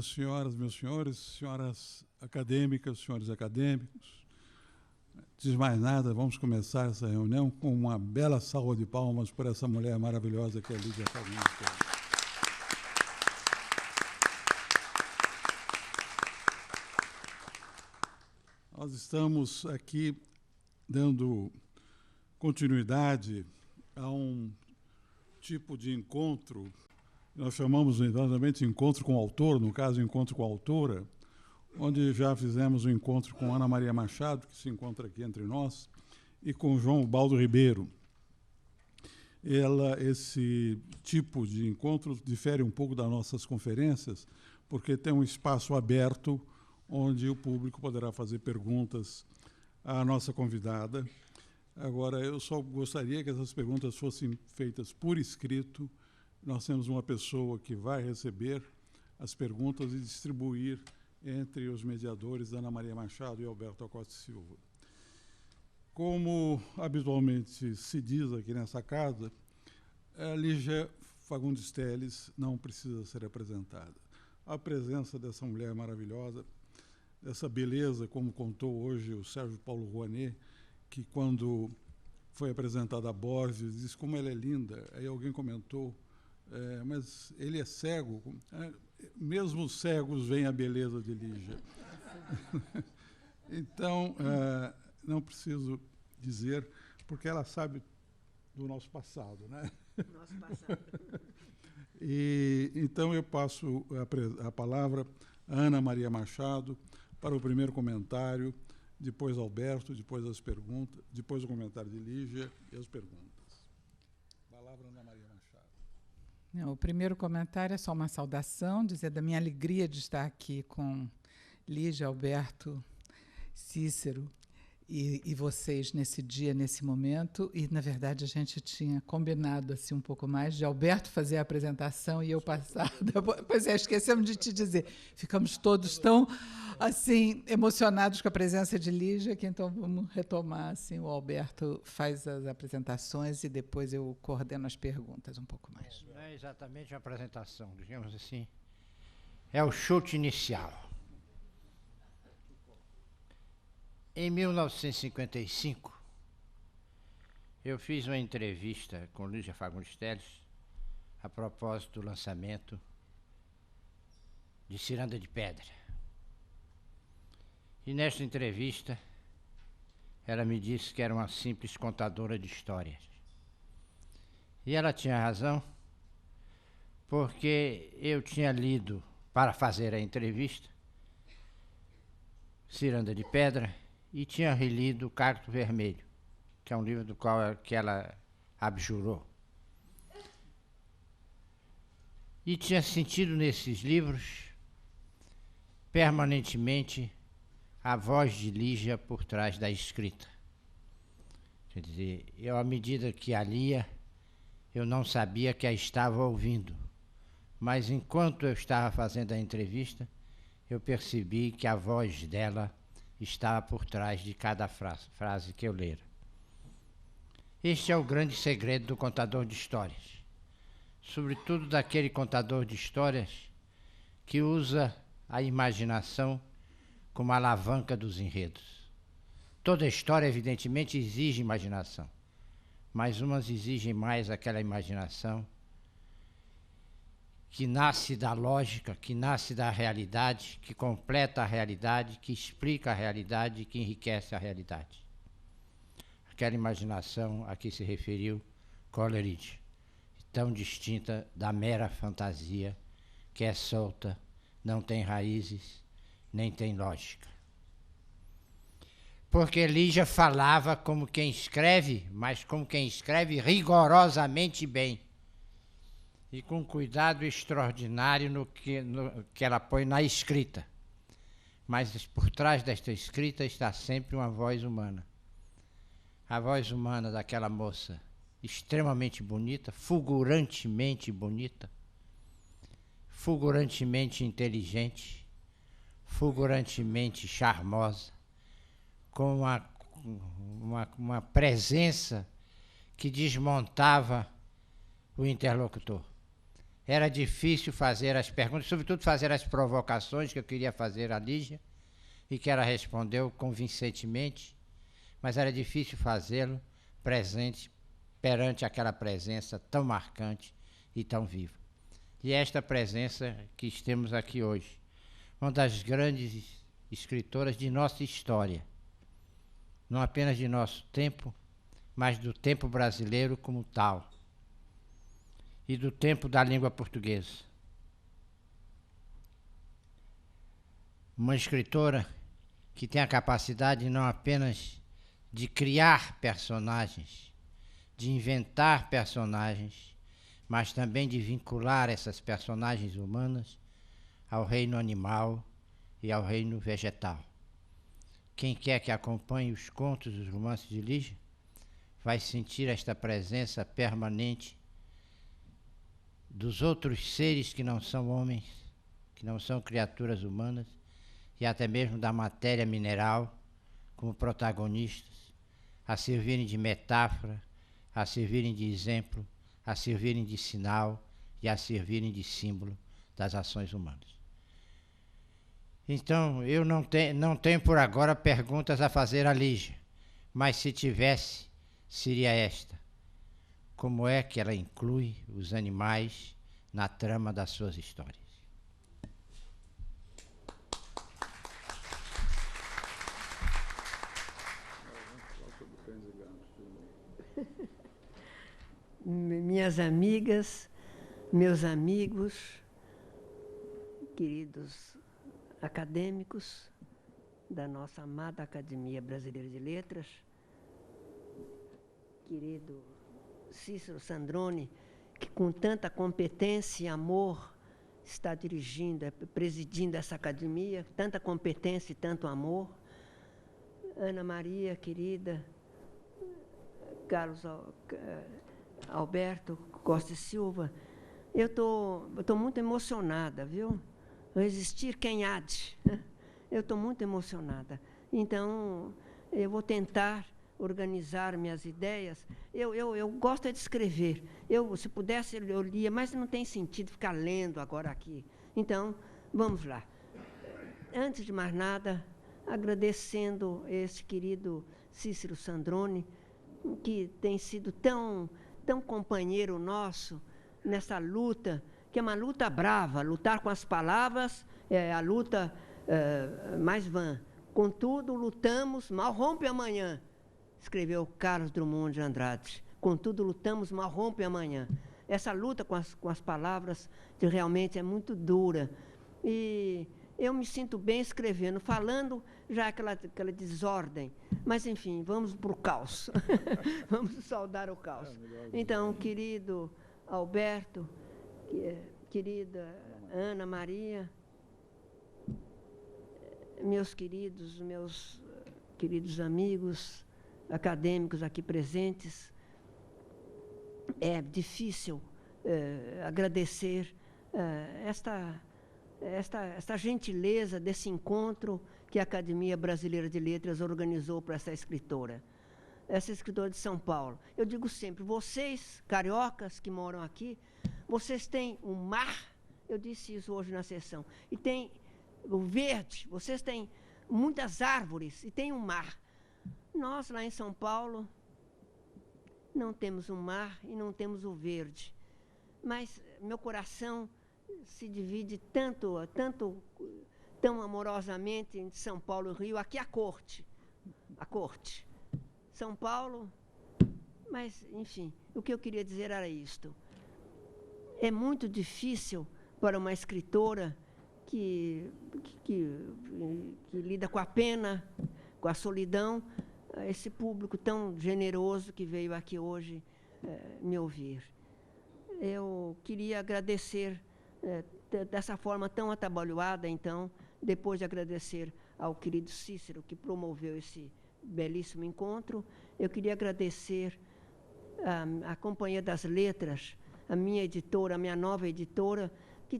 Minhas senhoras, meus senhores, senhoras acadêmicas, senhores acadêmicos, antes de mais nada, vamos começar essa reunião com uma bela salva de palmas por essa mulher maravilhosa que é a Lígia Fagundes. Nós estamos aqui dando continuidade a um tipo de encontro, nós chamamos exatamente de encontro com o autor, no caso, encontro com a autora, onde já fizemos um encontro com Ana Maria Machado, que se encontra aqui entre nós, e com João Baldo Ribeiro. Esse tipo de encontro difere um pouco das nossas conferências, porque tem um espaço aberto onde o público poderá fazer perguntas à nossa convidada. Agora, eu só gostaria que essas perguntas fossem feitas por escrito. Nós temos uma pessoa que vai receber as perguntas e distribuir entre os mediadores, Ana Maria Machado e Alberto Acosta Silva. Como habitualmente se diz aqui nessa casa, a Lígia Fagundes Telles não precisa ser apresentada. A presença dessa mulher maravilhosa, dessa beleza, como contou hoje o Sérgio Paulo Rouanet, que quando foi apresentada a Borges, disse como ela é linda. Aí alguém comentou, mas ele é cego. Mesmo os cegos veem a beleza de Lígia. Então, não preciso dizer, porque ela sabe do nosso passado, né? Nosso passado. Então, eu passo a palavra a Ana Maria Machado para o primeiro comentário, depois Alberto, depois as perguntas, depois o comentário de Lígia e as perguntas. Palavra Ana Maria Machado. Não, o primeiro comentário é só uma saudação, dizer da minha alegria de estar aqui com Lígia, Alberto, Cícero e vocês nesse dia, nesse momento. E, na verdade, a gente tinha combinado assim, um pouco mais de Alberto fazer a apresentação e eu passar. Pois é, esquecemos de te dizer. Ficamos todos tão assim, emocionados com a presença de Lígia, que então vamos retomar. Assim, o Alberto faz as apresentações e depois eu coordeno as perguntas um pouco mais. Não é exatamente uma apresentação, digamos assim. É o chute inicial. Em 1955, eu fiz uma entrevista com Lígia Fagundes Telles a propósito do lançamento de Ciranda de Pedra. E nesta entrevista, ela me disse que era uma simples contadora de histórias. E ela tinha razão, porque eu tinha lido, para fazer a entrevista, Ciranda de Pedra, e tinha relido Cacto Vermelho, que é um livro do qual que ela abjurou. E tinha sentido nesses livros, permanentemente, a voz de Lígia por trás da escrita. Quer dizer, eu, à medida que a lia, eu não sabia que a estava ouvindo, mas enquanto eu estava fazendo a entrevista, eu percebi que a voz dela estava por trás de cada frase que eu lera. Este é o grande segredo do contador de histórias, sobretudo daquele contador de histórias que usa a imaginação como alavanca dos enredos. Toda história, evidentemente, exige imaginação, mas umas exigem mais aquela imaginação que nasce da lógica, que nasce da realidade, que completa a realidade, que explica a realidade, que enriquece a realidade. Aquela imaginação a que se referiu Coleridge, tão distinta da mera fantasia, que é solta, não tem raízes, nem tem lógica. Porque Lígia falava como quem escreve, mas como quem escreve rigorosamente bem. E com cuidado extraordinário no que ela põe na escrita. Mas por trás desta escrita está sempre uma voz humana. A voz humana daquela moça extremamente bonita, fulgurantemente bonita, fulgurantemente inteligente, fulgurantemente charmosa, com uma presença que desmontava o interlocutor. Era difícil fazer as perguntas, sobretudo fazer as provocações que eu queria fazer à Lígia, e que ela respondeu convincentemente, mas era difícil fazê-lo presente perante aquela presença tão marcante e tão viva. E esta presença que temos aqui hoje, uma das grandes escritoras de nossa história, não apenas de nosso tempo, mas do tempo brasileiro como tal, e do tempo da língua portuguesa. Uma escritora que tem a capacidade não apenas de criar personagens, de inventar personagens, mas também de vincular essas personagens humanas ao reino animal e ao reino vegetal. Quem quer que acompanhe os contos, os romances de Lígia, vai sentir esta presença permanente dos outros seres que não são homens, que não são criaturas humanas, e até mesmo da matéria mineral, como protagonistas, a servirem de metáfora, a servirem de exemplo, a servirem de sinal e a servirem de símbolo das ações humanas. Então, eu não tenho por agora perguntas a fazer à Lígia, mas se tivesse, seria esta: como é que ela inclui os animais na trama das suas histórias? Minhas amigas, meus amigos, queridos acadêmicos da nossa amada Academia Brasileira de Letras, querido Cícero Sandrone, que com tanta competência e amor está dirigindo, presidindo essa academia, tanta competência e tanto amor. Ana Maria, querida, Carlos Alberto Costa e Silva, eu tô muito emocionada, viu? Resistir quem há de. Eu estou muito emocionada. Então, eu vou tentar organizar minhas ideias. Eu gosto de escrever. Se pudesse, eu lia, mas não tem sentido ficar lendo agora aqui. Então, vamos lá. Antes de mais nada, agradecendo esse querido Cícero Sandrone, que tem sido tão companheiro nosso nessa luta, que é uma luta brava. Lutar com as palavras é a luta mais vã. Contudo, lutamos, mal rompe amanhã, escreveu Carlos Drummond de Andrade. Contudo, lutamos, mal rompe amanhã. Essa luta com as palavras realmente é muito dura. E eu me sinto bem escrevendo, falando já aquela desordem. Mas, enfim, vamos para o caos. Vamos saudar o caos. Então, querido Alberto, querida Ana Maria, meus queridos amigos acadêmicos aqui presentes, é difícil agradecer esta gentileza desse encontro que a Academia Brasileira de Letras organizou para essa escritora de São Paulo. Eu digo sempre, vocês, cariocas que moram aqui, vocês têm um mar, eu disse isso hoje na sessão, e tem o verde, vocês têm muitas árvores e tem um mar. Nós, lá em São Paulo, não temos um mar e não temos o verde. Mas meu coração se divide tão amorosamente entre São Paulo e Rio. Aqui a corte. São Paulo, mas, enfim, o que eu queria dizer era isto. É muito difícil para uma escritora que lida com a pena, com a solidão, esse público tão generoso que veio aqui hoje me ouvir. Eu queria agradecer dessa forma tão atabalhoada, então, depois de agradecer ao querido Cícero, que promoveu esse belíssimo encontro, eu queria agradecer a Companhia das Letras, a minha editora, a minha nova editora, que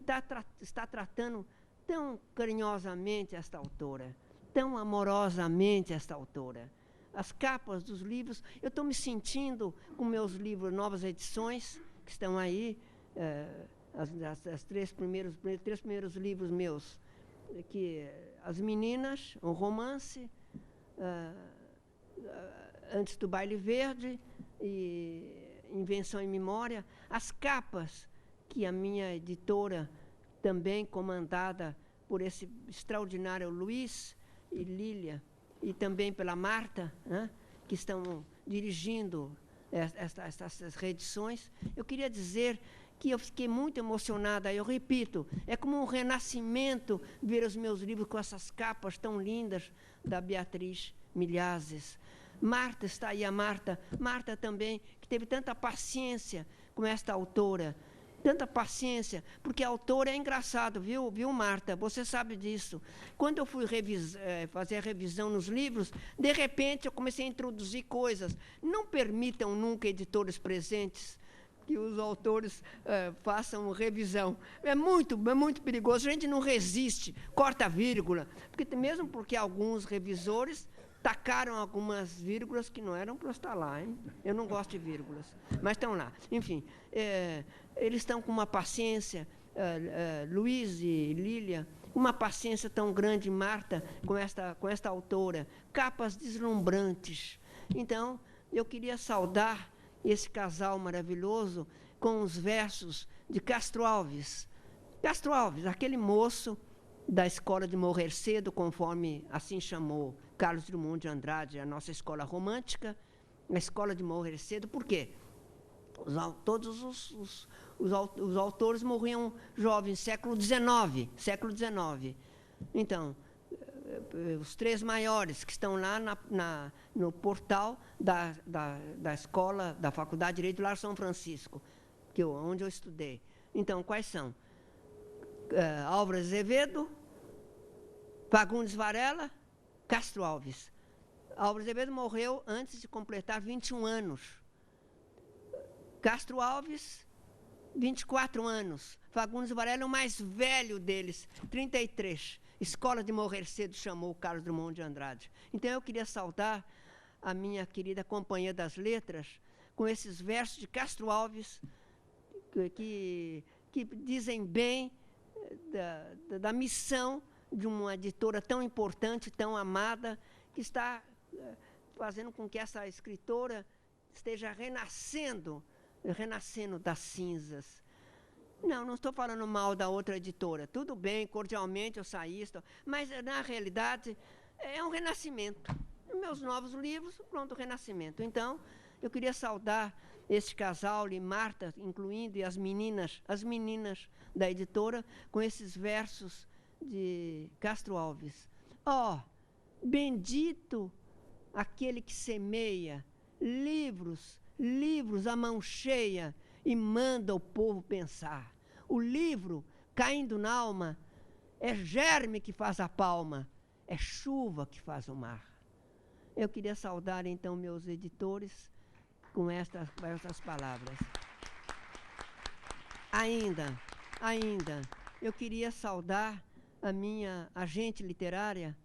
está tratando tão carinhosamente esta autora, tão amorosamente esta autora. As capas dos livros, eu estou me sentindo com meus livros, novas edições, que estão aí, Os três primeiros livros meus, que As Meninas, um romance, Antes do Baile Verde e Invenção em Memória. As capas que a minha editora, também comandada por esse extraordinário Luiz e Lília, e também pela Marta, né, que estão dirigindo essas reedições. Eu queria dizer que eu fiquei muito emocionada, eu repito, é como um renascimento ver os meus livros com essas capas tão lindas da Beatriz Milhazes. Marta, está aí a Marta também, que teve tanta paciência com esta autora, tanta paciência, porque a autora é engraçado, viu, Marta? Você sabe disso. Quando eu fui fazer a revisão nos livros, de repente eu comecei a introduzir coisas. Não permitam nunca, editores presentes, que os autores façam revisão. É muito perigoso, a gente não resiste, corta a vírgula, mesmo porque alguns revisores tacaram algumas vírgulas que não eram para estar lá, hein? Eu não gosto de vírgulas, mas estão lá. Enfim, eles estão com uma paciência, Luiz e Lília, uma paciência tão grande, Marta, com esta autora, capas deslumbrantes. Então, eu queria saudar esse casal maravilhoso com os versos de Castro Alves. Castro Alves, aquele moço da escola de morrer cedo, conforme assim chamou Carlos Drummond de Andrade, a nossa escola romântica, a escola de morrer cedo. Por quê? Todos os autores morriam jovens, século XIX. Então, os três maiores que estão lá no portal da escola, da Faculdade de Direito do Lar São Francisco, onde eu estudei. Então, quais são? Álvares Azevedo, Fagundes Varela, Castro Alves. Álvares Azevedo morreu antes de completar 21 anos. Castro Alves, 24 anos. Fagundes Varela é o mais velho deles, 33. Escola de morrer cedo chamou Carlos Drummond de Andrade. Então, eu queria saudar a minha querida companhia das letras com esses versos de Castro Alves que dizem bem da missão de uma editora tão importante, tão amada, que está fazendo com que essa escritora esteja renascendo das cinzas. Não estou falando mal da outra editora. Tudo bem, cordialmente eu saí, mas, na realidade, é um renascimento. Meus novos livros, pronto, o renascimento. Então, eu queria saudar esse casal, e Marta, incluindo, e as meninas da editora, com esses versos de Castro Alves. Bendito aquele que semeia livros à mão cheia e manda o povo pensar. O livro, caindo na alma, é germe que faz a palma, é chuva que faz o mar. Eu queria saudar, então, meus editores com estas palavras. Ainda, eu queria saudar a minha agente literária,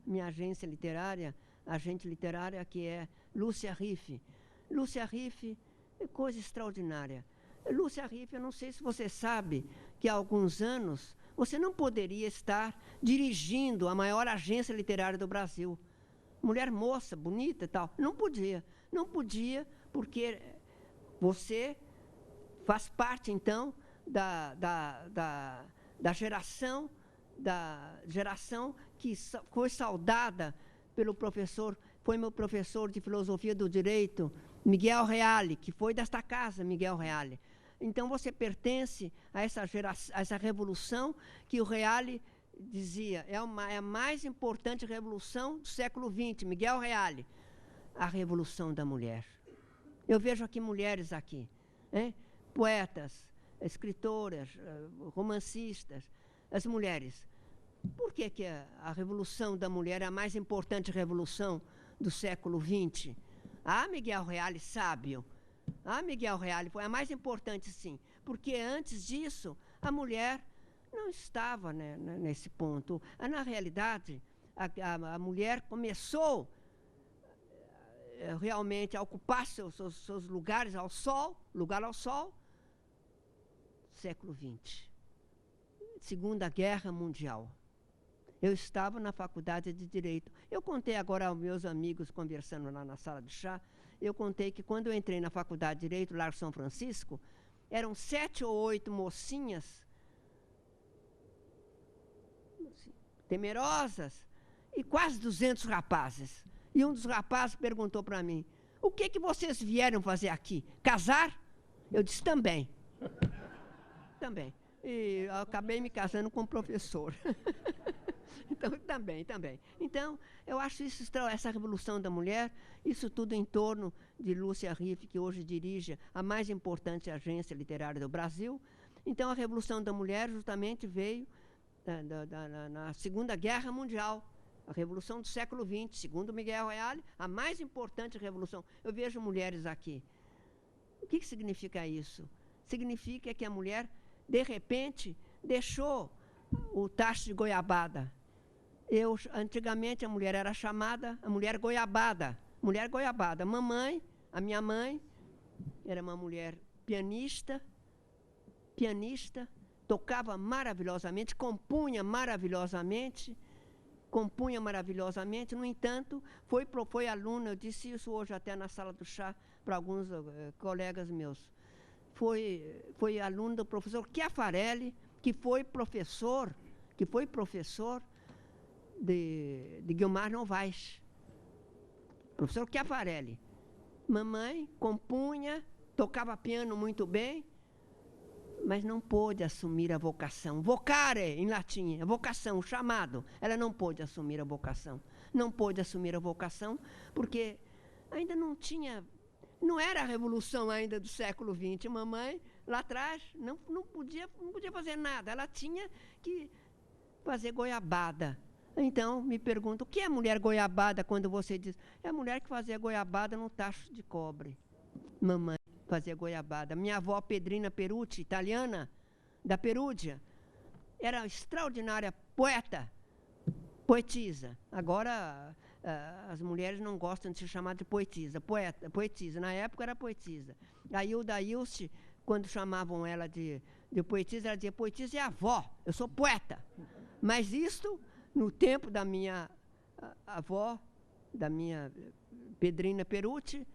que é Lúcia Riffe. Lúcia Riffe é coisa extraordinária. Lúcia Riffe, eu não sei se você sabe que há alguns anos você não poderia estar dirigindo a maior agência literária do Brasil. Mulher moça, bonita e tal. Não podia, porque você faz parte, então, da geração que foi saudada pelo professor, foi meu professor de filosofia do direito, Miguel Reale, que foi desta casa, Miguel Reale. Então, você pertence a essa revolução que o Reale dizia, é a mais importante revolução do século XX, Miguel Reale, a revolução da mulher. Eu vejo aqui mulheres aqui, poetas, escritoras, romancistas, as mulheres. Por que a revolução da mulher é a mais importante revolução do século XX? Miguel Reale, sábio. Miguel Reale foi a mais importante, sim, porque antes disso a mulher não estava, né, nesse ponto. Na realidade, a mulher começou realmente a ocupar seus lugares lugar ao sol, século XX. Segunda Guerra Mundial. Eu estava na faculdade de Direito. Eu contei agora aos meus amigos, conversando lá na sala de chá, eu contei que quando eu entrei na faculdade de Direito, Largo São Francisco, eram 7 ou 8 mocinhas temerosas e quase 200 rapazes. E um dos rapazes perguntou para mim, o que vocês vieram fazer aqui? Casar? Eu disse, também. Também. E eu acabei me casando com um professor. Então, também. Então, eu acho isso, essa revolução da mulher, isso tudo em torno de Lúcia Riff, que hoje dirige a mais importante agência literária do Brasil. Então, a revolução da mulher justamente veio na Segunda Guerra Mundial, a revolução do século XX, segundo Miguel Reale, a mais importante revolução. Eu vejo mulheres aqui. O que significa isso? Significa que a mulher, de repente, deixou o tacho de goiabada. Antigamente, a mulher era chamada a mulher goiabada. Mulher goiabada. A minha mãe, era uma mulher pianista, tocava maravilhosamente, compunha maravilhosamente. No entanto, foi aluna, eu disse isso hoje até na sala do chá para alguns colegas meus. Foi aluna do professor Chiafarelli, que foi professor de Guiomar Novaes. Professor Chiafarelli. Mamãe compunha, tocava piano muito bem, mas não pôde assumir a vocação. Vocare, em latim, a vocação, o chamado. Ela não pôde assumir a vocação. Não pôde assumir a vocação porque ainda não era a revolução ainda do século XX. Mamãe, lá atrás, não podia fazer nada. Ela tinha que fazer goiabada. Então, me pergunto, o que é mulher goiabada quando você diz? É a mulher que fazia goiabada no tacho de cobre. Mamãe fazia goiabada. Minha avó Pedrina Perucci, italiana, da Perúdia, era extraordinária poeta, poetisa. Agora, as mulheres não gostam de ser chamadas de poetisa. Na época era poetisa. A Hilda Ilse, quando chamavam ela de poetisa, ela dizia, poetisa é avó, eu sou poeta. Mas isto, no tempo da minha avó, da minha Pedrina Perucci,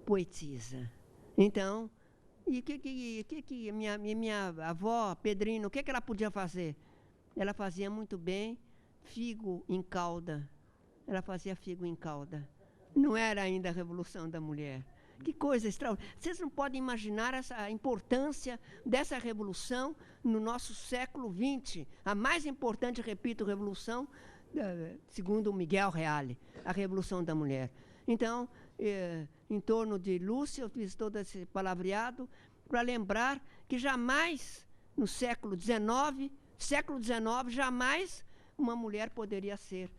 poetisa. Então, e que minha avó, Pedrina, o que ela podia fazer? Ela fazia muito bem figo em calda. Ela fazia figo em calda. Não era ainda a revolução da mulher. Que coisa extraordinária. Vocês não podem imaginar a importância dessa revolução no nosso século XX. A mais importante, repito, revolução, segundo Miguel Reale, a revolução da mulher. Então, em torno de Lúcia, eu fiz todo esse palavreado para lembrar que jamais, no século XIX, jamais uma mulher poderia ser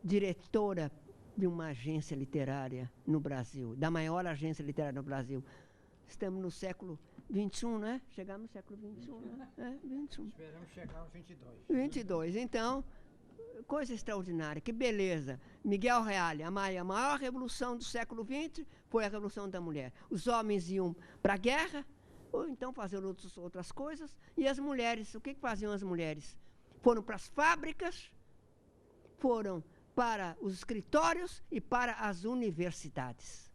diretora de uma agência literária no Brasil, da maior agência literária no Brasil. Estamos no século XXI, não é? Chegamos no século XXI, né? XXI. Esperamos chegar aos 22. 22. Então, coisa extraordinária, que beleza. Miguel Reale, a maior revolução do século XX foi a revolução da mulher. Os homens iam para a guerra, ou então faziam outras coisas, e as mulheres, o que faziam as mulheres? Foram para as fábricas, foram para os escritórios e para as universidades.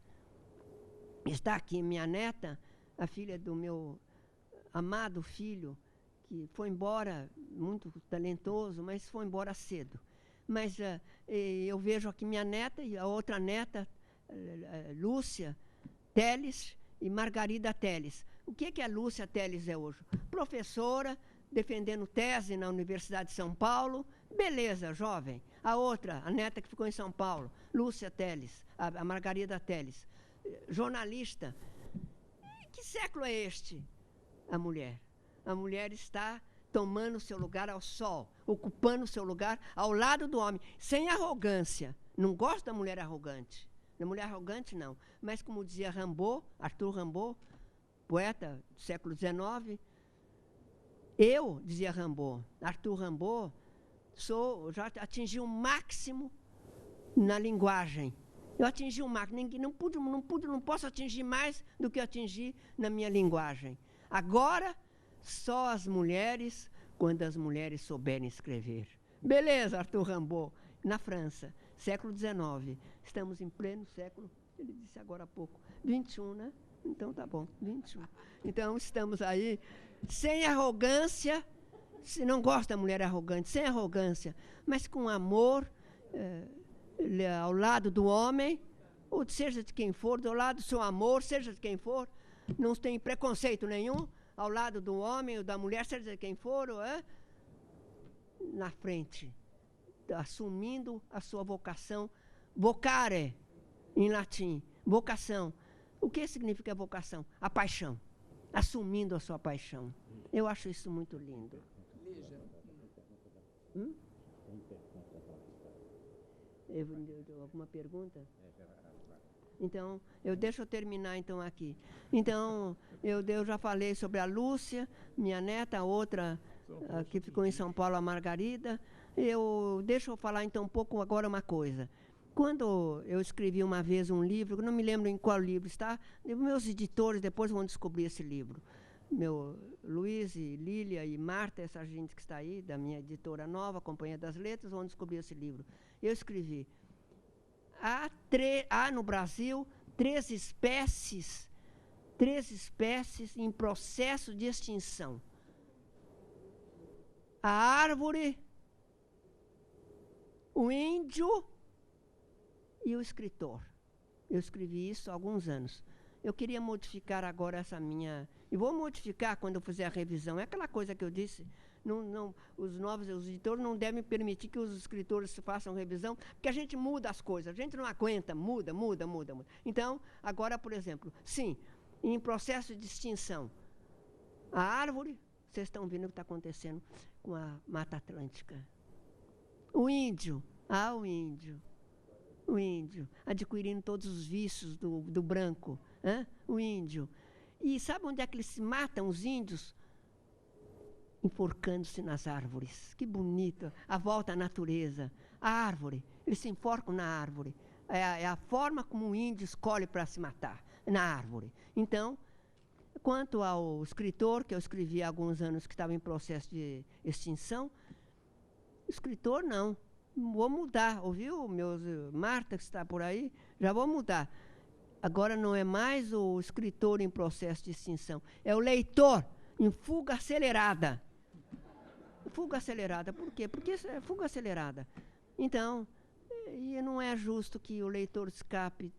Está aqui minha neta, a filha do meu amado filho, que foi embora, muito talentoso, mas foi embora cedo. Mas eu vejo aqui minha neta e a outra neta, Lúcia Teles e Margarida Teles. O que a Lúcia Teles é hoje? Professora, defendendo tese na Universidade de São Paulo. Beleza, jovem. A outra, a neta que ficou em São Paulo, Lúcia Teles, a Margarida Teles, jornalista. Que século é este? A mulher. A mulher está tomando seu lugar ao sol, ocupando seu lugar ao lado do homem, sem arrogância. Não gosto da mulher arrogante. Da mulher arrogante, não. Mas, como dizia Rimbaud, Arthur Rimbaud, poeta do século XIX, dizia Rimbaud, Arthur Rimbaud, já atingi o máximo na linguagem. Eu atingi o máximo. Não posso atingir mais do que eu atingi na minha linguagem. Agora, só as mulheres quando as mulheres souberem escrever. Beleza, Arthur Rimbaud, na França, século XIX. Estamos em pleno século, ele disse agora há pouco, 21, né? Então tá bom, 21. Então estamos aí, sem arrogância, se não gosta da mulher arrogante, sem arrogância, mas com amor, ao lado do homem, ou seja de quem for, do lado do seu amor, seja de quem for, não tem preconceito nenhum, ao lado do homem ou da mulher, seja de quem for, na frente, assumindo a sua vocação, vocare, em latim, vocação. O que significa vocação? A paixão, assumindo a sua paixão. Eu acho isso muito lindo. Alguma pergunta? Então, deixa eu terminar então aqui. Então, eu já falei sobre a Lúcia, minha neta, a outra que ficou em São Paulo, a Margarida. Deixa eu falar então um pouco agora uma coisa. Quando eu escrevi uma vez um livro, não me lembro em qual livro está, meus editores depois vão descobrir esse livro. Luiz e Lília e Marta, essa gente que está aí, da minha editora nova, Companhia das Letras, vão descobrir esse livro. Eu escrevi, há no Brasil 3 espécies em processo de extinção. A árvore, o índio e o escritor. Eu escrevi isso há alguns anos. Eu queria modificar agora essa minha... E vou modificar quando eu fizer a revisão. É aquela coisa que eu disse. Os editores não devem permitir que os escritores façam revisão, porque a gente muda as coisas. A gente não aguenta, muda. Então, agora, por exemplo, sim, em processo de extinção, a árvore, vocês estão vendo o que está acontecendo com a Mata Atlântica. O índio, o índio, adquirindo todos os vícios do branco, o índio. E sabe onde é que eles se matam, os índios? Enforcando-se nas árvores. Que bonito, a volta à natureza. A árvore, eles se enforcam na árvore. É a forma como o índio escolhe para se matar, na árvore. Então, quanto ao escritor, que eu escrevi há alguns anos, que estava em processo de extinção, escritor não. Vou mudar, ouviu, Marta, que está por aí? Já vou mudar. Agora não é mais o escritor em processo de extinção, é o leitor em fuga acelerada. Fuga acelerada, por quê? Porque é fuga acelerada. Então, não é justo que o leitor escape.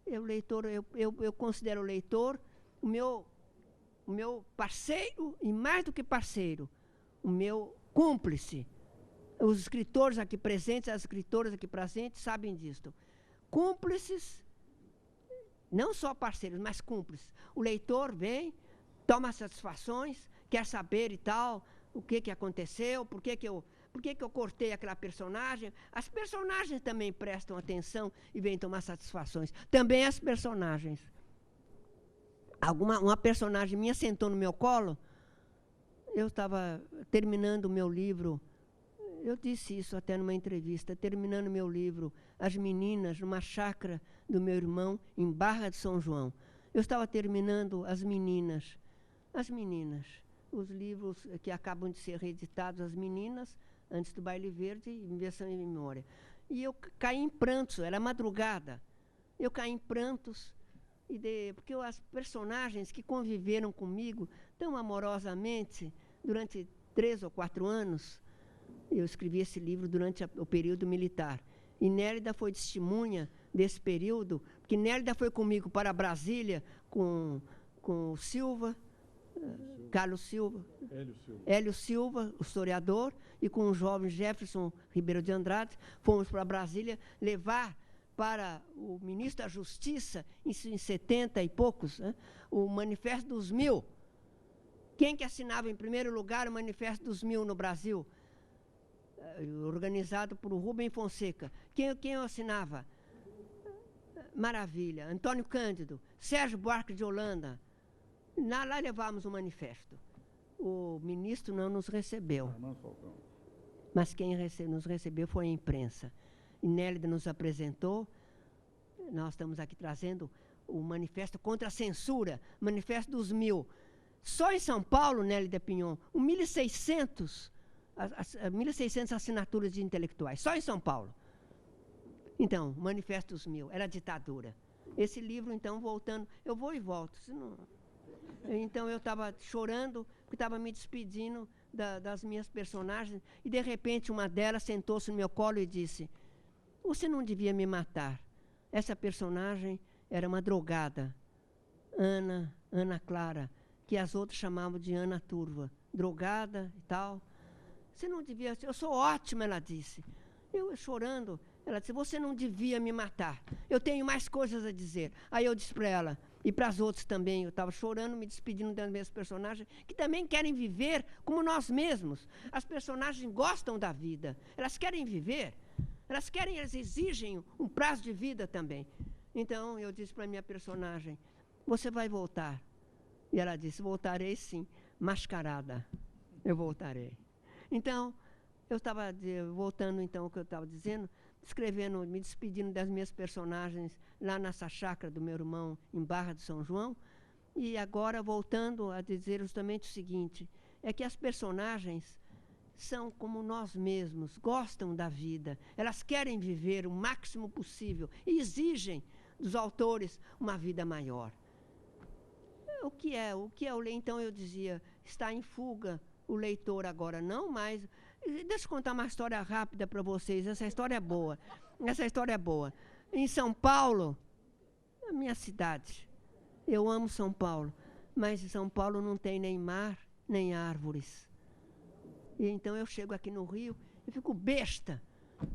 Eu considero o leitor o meu parceiro, e mais do que parceiro, o meu cúmplice. Os escritores aqui presentes, as escritoras aqui presentes sabem disto. Cúmplices, não só parceiros, mas cúmplices. O leitor vem, toma satisfações, quer saber e tal, o que aconteceu, por que eu cortei aquela personagem. As personagens também prestam atenção e vêm tomar satisfações. Também as personagens. Uma personagem minha sentou no meu colo, eu estava terminando o meu livro. Eu disse isso até numa entrevista, terminando meu livro, As Meninas, numa chácara do meu irmão, em Barra de São João. Eu estava terminando As Meninas, os livros que acabam de ser reeditados, As Meninas, antes do Baile Verde, em versão em memória. E eu caí em prantos, era madrugada. Eu caí em prantos, porque as personagens que conviveram comigo tão amorosamente durante 3 ou 4 anos, eu escrevi esse livro durante o período militar. E Nélida foi testemunha desse período, porque Nélida foi comigo para Brasília com o Silva, Carlos Silva, Hélio Silva, o historiador, e com o jovem Jefferson Ribeiro de Andrade. Fomos para Brasília levar para o ministro da Justiça, em 70 e poucos, o Manifesto dos 1000. Quem que assinava em primeiro lugar o Manifesto dos 1000 no Brasil? Organizado por Rubem Fonseca. Quem assinava? Maravilha. Antônio Cândido, Sérgio Buarque de Holanda. Lá levamos o manifesto. O ministro não nos recebeu. Mas quem nos recebeu foi a imprensa. E Nélida nos apresentou. Nós estamos aqui trazendo o manifesto contra a censura, Manifesto dos 1000. Só em São Paulo, Nelly de Pinhon, 1.600 assinaturas de intelectuais, só em São Paulo. Então, Manifestos Mil, era ditadura. Esse livro, então, voltando, eu vou e volto. Senão... Então, eu estava chorando, porque estava me despedindo das minhas personagens, e, de repente, uma delas sentou-se no meu colo e disse, você não devia me matar. Essa personagem era uma drogada, Ana Clara, que as outras chamavam de Ana Turva, drogada e tal. Você não devia... Eu sou ótima, ela disse. Eu chorando, ela disse, você não devia me matar. Eu tenho mais coisas a dizer. Aí eu disse para ela, e para as outras também, eu estava chorando, me despedindo das minhas personagens, que também querem viver como nós mesmos. As personagens gostam da vida, elas querem viver, elas exigem um prazo de vida também. Então, eu disse para a minha personagem, você vai voltar. E ela disse, voltarei sim, mascarada, eu voltarei. Então, eu estava voltando então ao que eu estava dizendo, escrevendo, me despedindo das minhas personagens lá nessa chácara do meu irmão, em Barra de São João, e agora voltando a dizer justamente o seguinte, é que as personagens são como nós mesmos, gostam da vida, elas querem viver o máximo possível e exigem dos autores uma vida maior. O que é o leitor? Então eu dizia, está em fuga o leitor agora, não mais... Deixa eu contar uma história rápida para vocês, essa história é boa. Em São Paulo, a minha cidade, eu amo São Paulo, mas em São Paulo não tem nem mar, nem árvores. E então eu chego aqui no Rio e fico besta,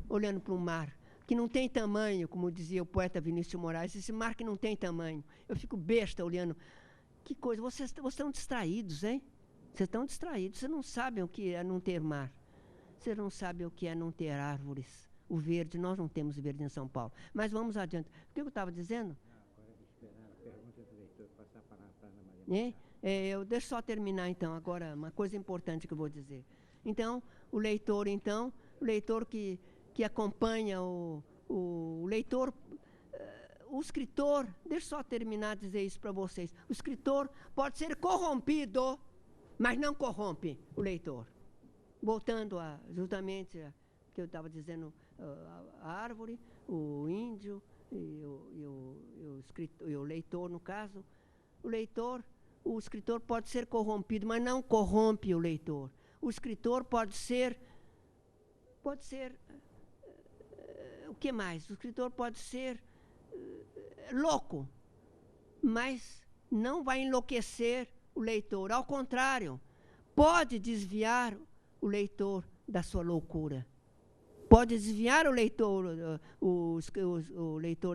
olhando para o mar, que não tem tamanho, como dizia o poeta Vinícius de Moraes, esse mar que não tem tamanho. Eu fico besta olhando. Que coisa, vocês estão distraídos, hein? Vocês estão distraídos, vocês não sabem o que é não ter mar. Vocês não sabem o que é não ter árvores. O verde, nós não temos verde em São Paulo. Mas vamos adiante. O que eu estava dizendo? Agora esperar a pergunta do leitor, passar a palavra para Ana Maria. Deixa eu só terminar, então, agora, uma coisa importante que eu vou dizer. Então, o leitor que acompanha o leitor, o escritor, deixa eu só terminar de dizer isso para vocês. O escritor pode ser corrompido, mas não corrompe o leitor. Voltando justamente a que eu estava dizendo, a árvore, o índio e o leitor, no caso. O escritor pode ser corrompido, mas não corrompe o leitor. O escritor pode ser o que mais? O escritor pode ser louco, mas não vai enlouquecer o leitor. Ao contrário, pode desviar o leitor da sua loucura. Pode desviar o leitor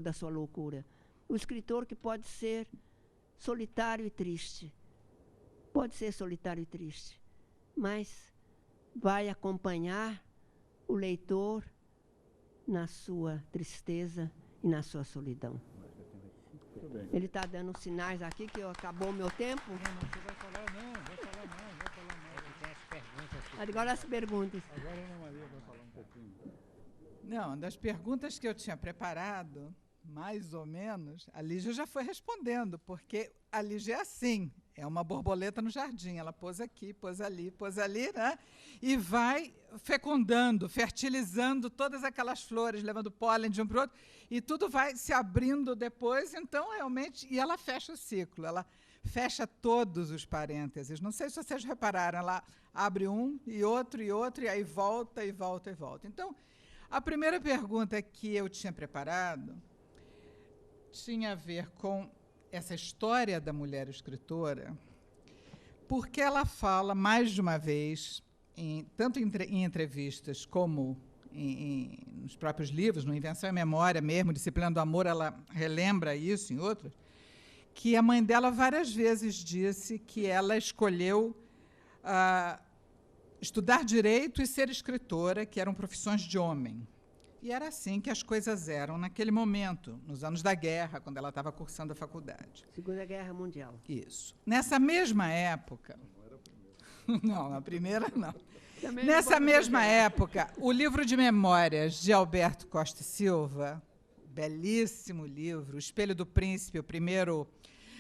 da sua loucura. O escritor que pode ser solitário e triste. Pode ser solitário e triste, mas vai acompanhar o leitor na sua tristeza e na sua solidão. Ele está dando sinais aqui que acabou o meu tempo. Não, você vai falar não. Agora as perguntas. Agora a Ana Maria vai falar um pouquinho. Não, das perguntas que eu tinha preparado, mais ou menos, a Lígia já foi respondendo, porque a Lígia é assim, é uma borboleta no jardim, ela pousa aqui, pousa ali, né? E vai fecundando, fertilizando todas aquelas flores, levando pólen de um para o outro, e tudo vai se abrindo depois, então, realmente, e ela fecha o ciclo, ela fecha todos os parênteses. Não sei se vocês repararam, ela abre um e outro, e aí volta, e volta, e volta. Então, a primeira pergunta que eu tinha preparado tinha a ver com essa história da mulher escritora, porque ela fala mais de uma vez, tanto em entrevistas como nos próprios livros, no Invenção e Memória mesmo, Disciplina do Amor, ela relembra isso em outros, que a mãe dela várias vezes disse que ela escolheu estudar direito e ser escritora, que eram profissões de homem. E era assim que as coisas eram naquele momento, nos anos da guerra, quando ela estava cursando a faculdade. Segunda Guerra Mundial. Isso. Nessa mesma época... Não, a primeira não. Também Nessa mesma época, o livro de memórias de Alberto Costa e Silva, belíssimo livro, O Espelho do Príncipe, o primeiro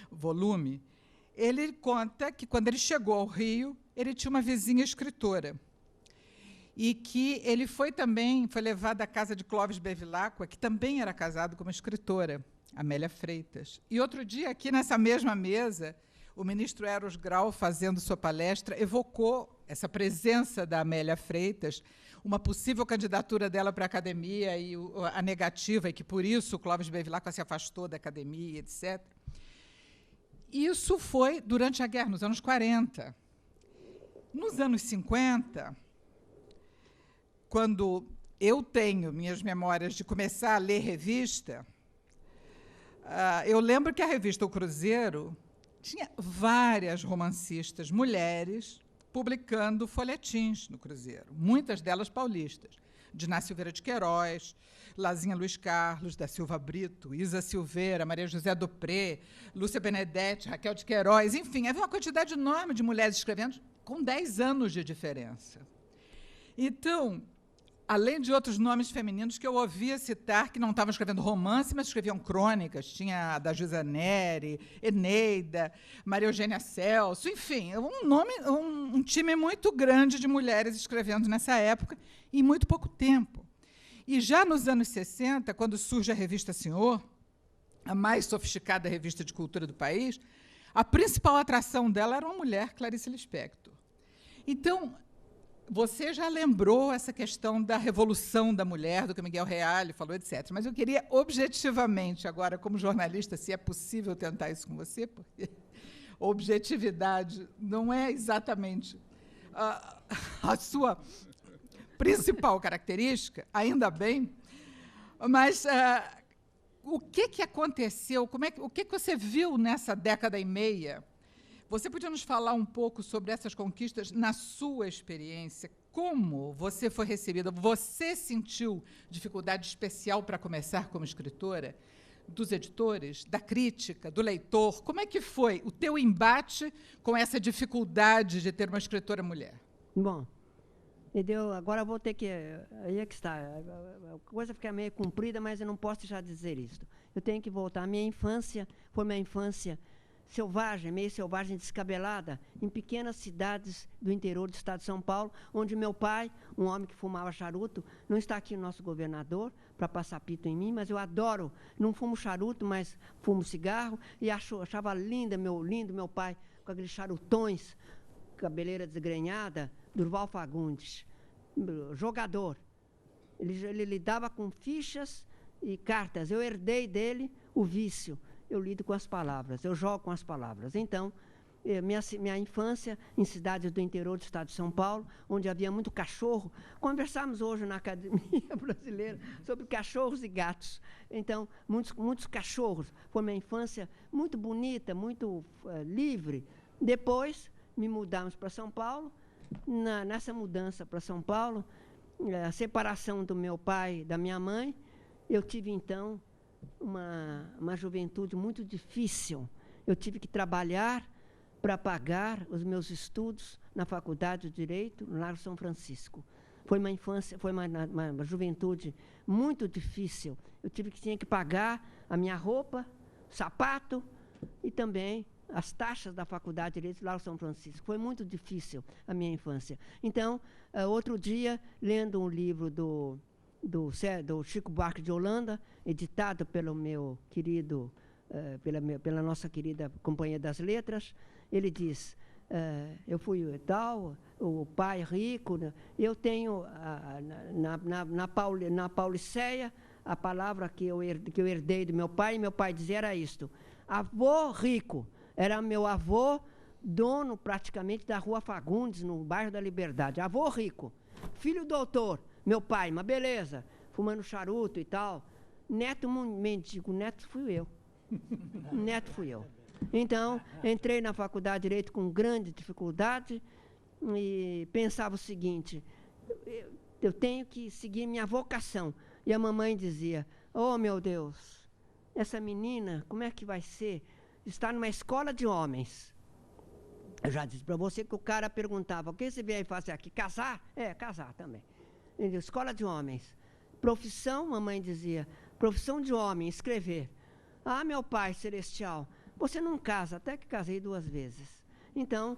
volume, Ele conta que, quando ele chegou ao Rio, ele tinha uma vizinha escritora, e que ele foi levado à casa de Clóvis Bevilacqua, que também era casado com uma escritora, Amélia Freitas. E outro dia, aqui nessa mesma mesa, o ministro Eros Grau, fazendo sua palestra, evocou essa presença da Amélia Freitas, uma possível candidatura dela para a academia e a negativa, e que, por isso, o Clóvis Bevilacqua se afastou da academia, etc. Isso foi durante a guerra, nos anos 40. Nos anos 50, quando eu tenho minhas memórias de começar a ler revista, eu lembro que a revista O Cruzeiro tinha várias romancistas mulheres publicando folhetins no Cruzeiro, muitas delas paulistas. Diná Silveira de Queiroz, Lazinha Luiz Carlos, da Silva Brito, Isa Silveira, Maria José Dupré, Lúcia Benedetti, Raquel de Queiroz, enfim, havia uma quantidade enorme de mulheres escrevendo com 10 anos de diferença. Então, além de outros nomes femininos que eu ouvia citar, que não estavam escrevendo romance, mas escreviam crônicas, tinha a da Giza Neri, Eneida, Maria Eugênia Celso, enfim, um time muito grande de mulheres escrevendo nessa época, em muito pouco tempo. E já nos anos 60, quando surge a revista Senhor, a mais sofisticada revista de cultura do país, a principal atração dela era uma mulher, Clarice Lispector. Então, você já lembrou essa questão da revolução da mulher, do que Miguel Reale falou, etc. Mas eu queria, objetivamente, agora, como jornalista, se é possível tentar isso com você, porque objetividade não é exatamente a sua principal característica, ainda bem, mas o que aconteceu, o que você viu nessa década e meia? Você podia nos falar um pouco sobre essas conquistas na sua experiência? Como você foi recebida? Você sentiu dificuldade especial para começar como escritora? Dos editores, da crítica, do leitor? Como é que foi o teu embate com essa dificuldade de ter uma escritora mulher? Bom, agora eu vou ter que... Aí é que está. A coisa fica meio comprida, mas eu não posso deixar de dizer isso. Eu tenho que voltar. A minha infância foi uma infância selvagem, meio selvagem, descabelada, em pequenas cidades do interior do estado de São Paulo, onde meu pai, um homem que fumava charuto, não está aqui o nosso governador para passar pito em mim, mas eu adoro, não fumo charuto, mas fumo cigarro, e achava lindo meu pai, com aqueles charutões, cabeleira desgrenhada, Durval Fagundes, jogador. Ele lidava com fichas e cartas. Eu herdei dele o vício. Eu lido com as palavras, eu jogo com as palavras. Então, minha infância em cidades do interior do estado de São Paulo, onde havia muito cachorro. Conversamos hoje na Academia Brasileira sobre cachorros e gatos. Então, muitos cachorros. Foi uma infância muito bonita, muito livre. Depois, me mudamos para São Paulo. Nessa mudança para São Paulo, a separação do meu pai e da minha mãe, eu tive, então, uma juventude muito difícil. Eu tive que trabalhar para pagar os meus estudos na Faculdade de Direito, no Largo São Francisco. Foi uma infância, foi uma juventude muito difícil. Eu tinha que pagar a minha roupa, sapato e também as taxas da Faculdade de Direito lá em São Francisco. Foi muito difícil a minha infância. Então, outro dia, lendo um livro do Chico Buarque de Holanda, editado pelo meu querido, pela nossa querida Companhia das Letras, ele diz, eu fui tal, o pai rico, eu tenho na Pauliceia a palavra que eu herdei do meu pai dizia era isto, avô rico. Era meu avô, dono praticamente da Rua Fagundes, no bairro da Liberdade. Avô rico. Filho doutor, meu pai, mas beleza, fumando charuto e tal. Neto mendigo, neto fui eu. Neto fui eu. Então, entrei na Faculdade de Direito com grande dificuldade e pensava o seguinte, eu tenho que seguir minha vocação. E a mamãe dizia, oh, meu Deus, essa menina, como é que vai ser? Está numa escola de homens. Eu já disse para você que o cara perguntava, o que você veio fazer aqui? Casar? Casar também. Escola de homens. Profissão, mamãe dizia, profissão de homem, escrever. Ah, meu pai celestial, você não casa, até que casei 2 vezes. Então,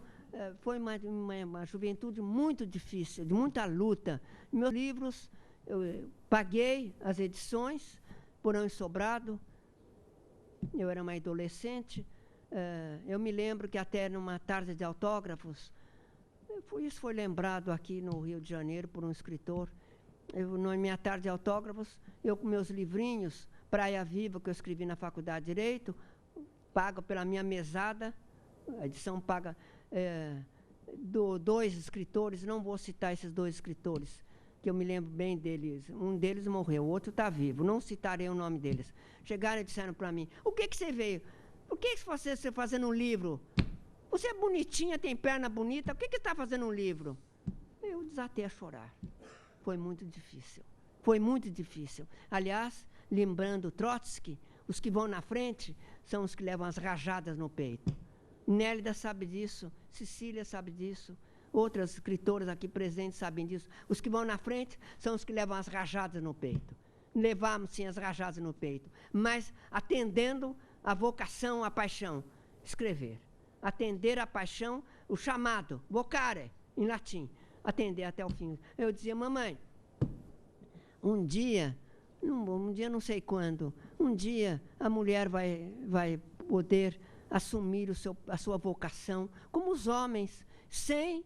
foi uma juventude muito difícil, de muita luta. Meus livros, eu paguei as edições, Porão e Sobrado. Eu era uma adolescente. Eu me lembro que até numa tarde de autógrafos, isso foi lembrado aqui no Rio de Janeiro por um escritor. Na minha tarde de autógrafos, eu com meus livrinhos, Praia Viva, que eu escrevi na Faculdade de Direito, pago pela minha mesada, a edição paga 2 escritores, não vou citar esses 2 escritores, que eu me lembro bem deles. Um deles morreu, o outro está vivo, não citarei o nome deles. Chegaram e disseram para mim, o que você veio? Por que você está fazendo um livro? Você é bonitinha, tem perna bonita, por que está fazendo um livro? Eu desatei a chorar. Foi muito difícil. Foi muito difícil. Aliás, lembrando Trotsky, os que vão na frente são os que levam as rajadas no peito. Nélida sabe disso, Cecília sabe disso, outras escritoras aqui presentes sabem disso. Os que vão na frente são os que levam as rajadas no peito. Levamos, sim, as rajadas no peito, mas atendendo a vocação, a paixão, escrever. Atender a paixão, o chamado, vocare, em latim, atender até o fim. Eu dizia, mamãe, um dia não sei quando, um dia a mulher vai poder assumir a sua vocação, como os homens, sem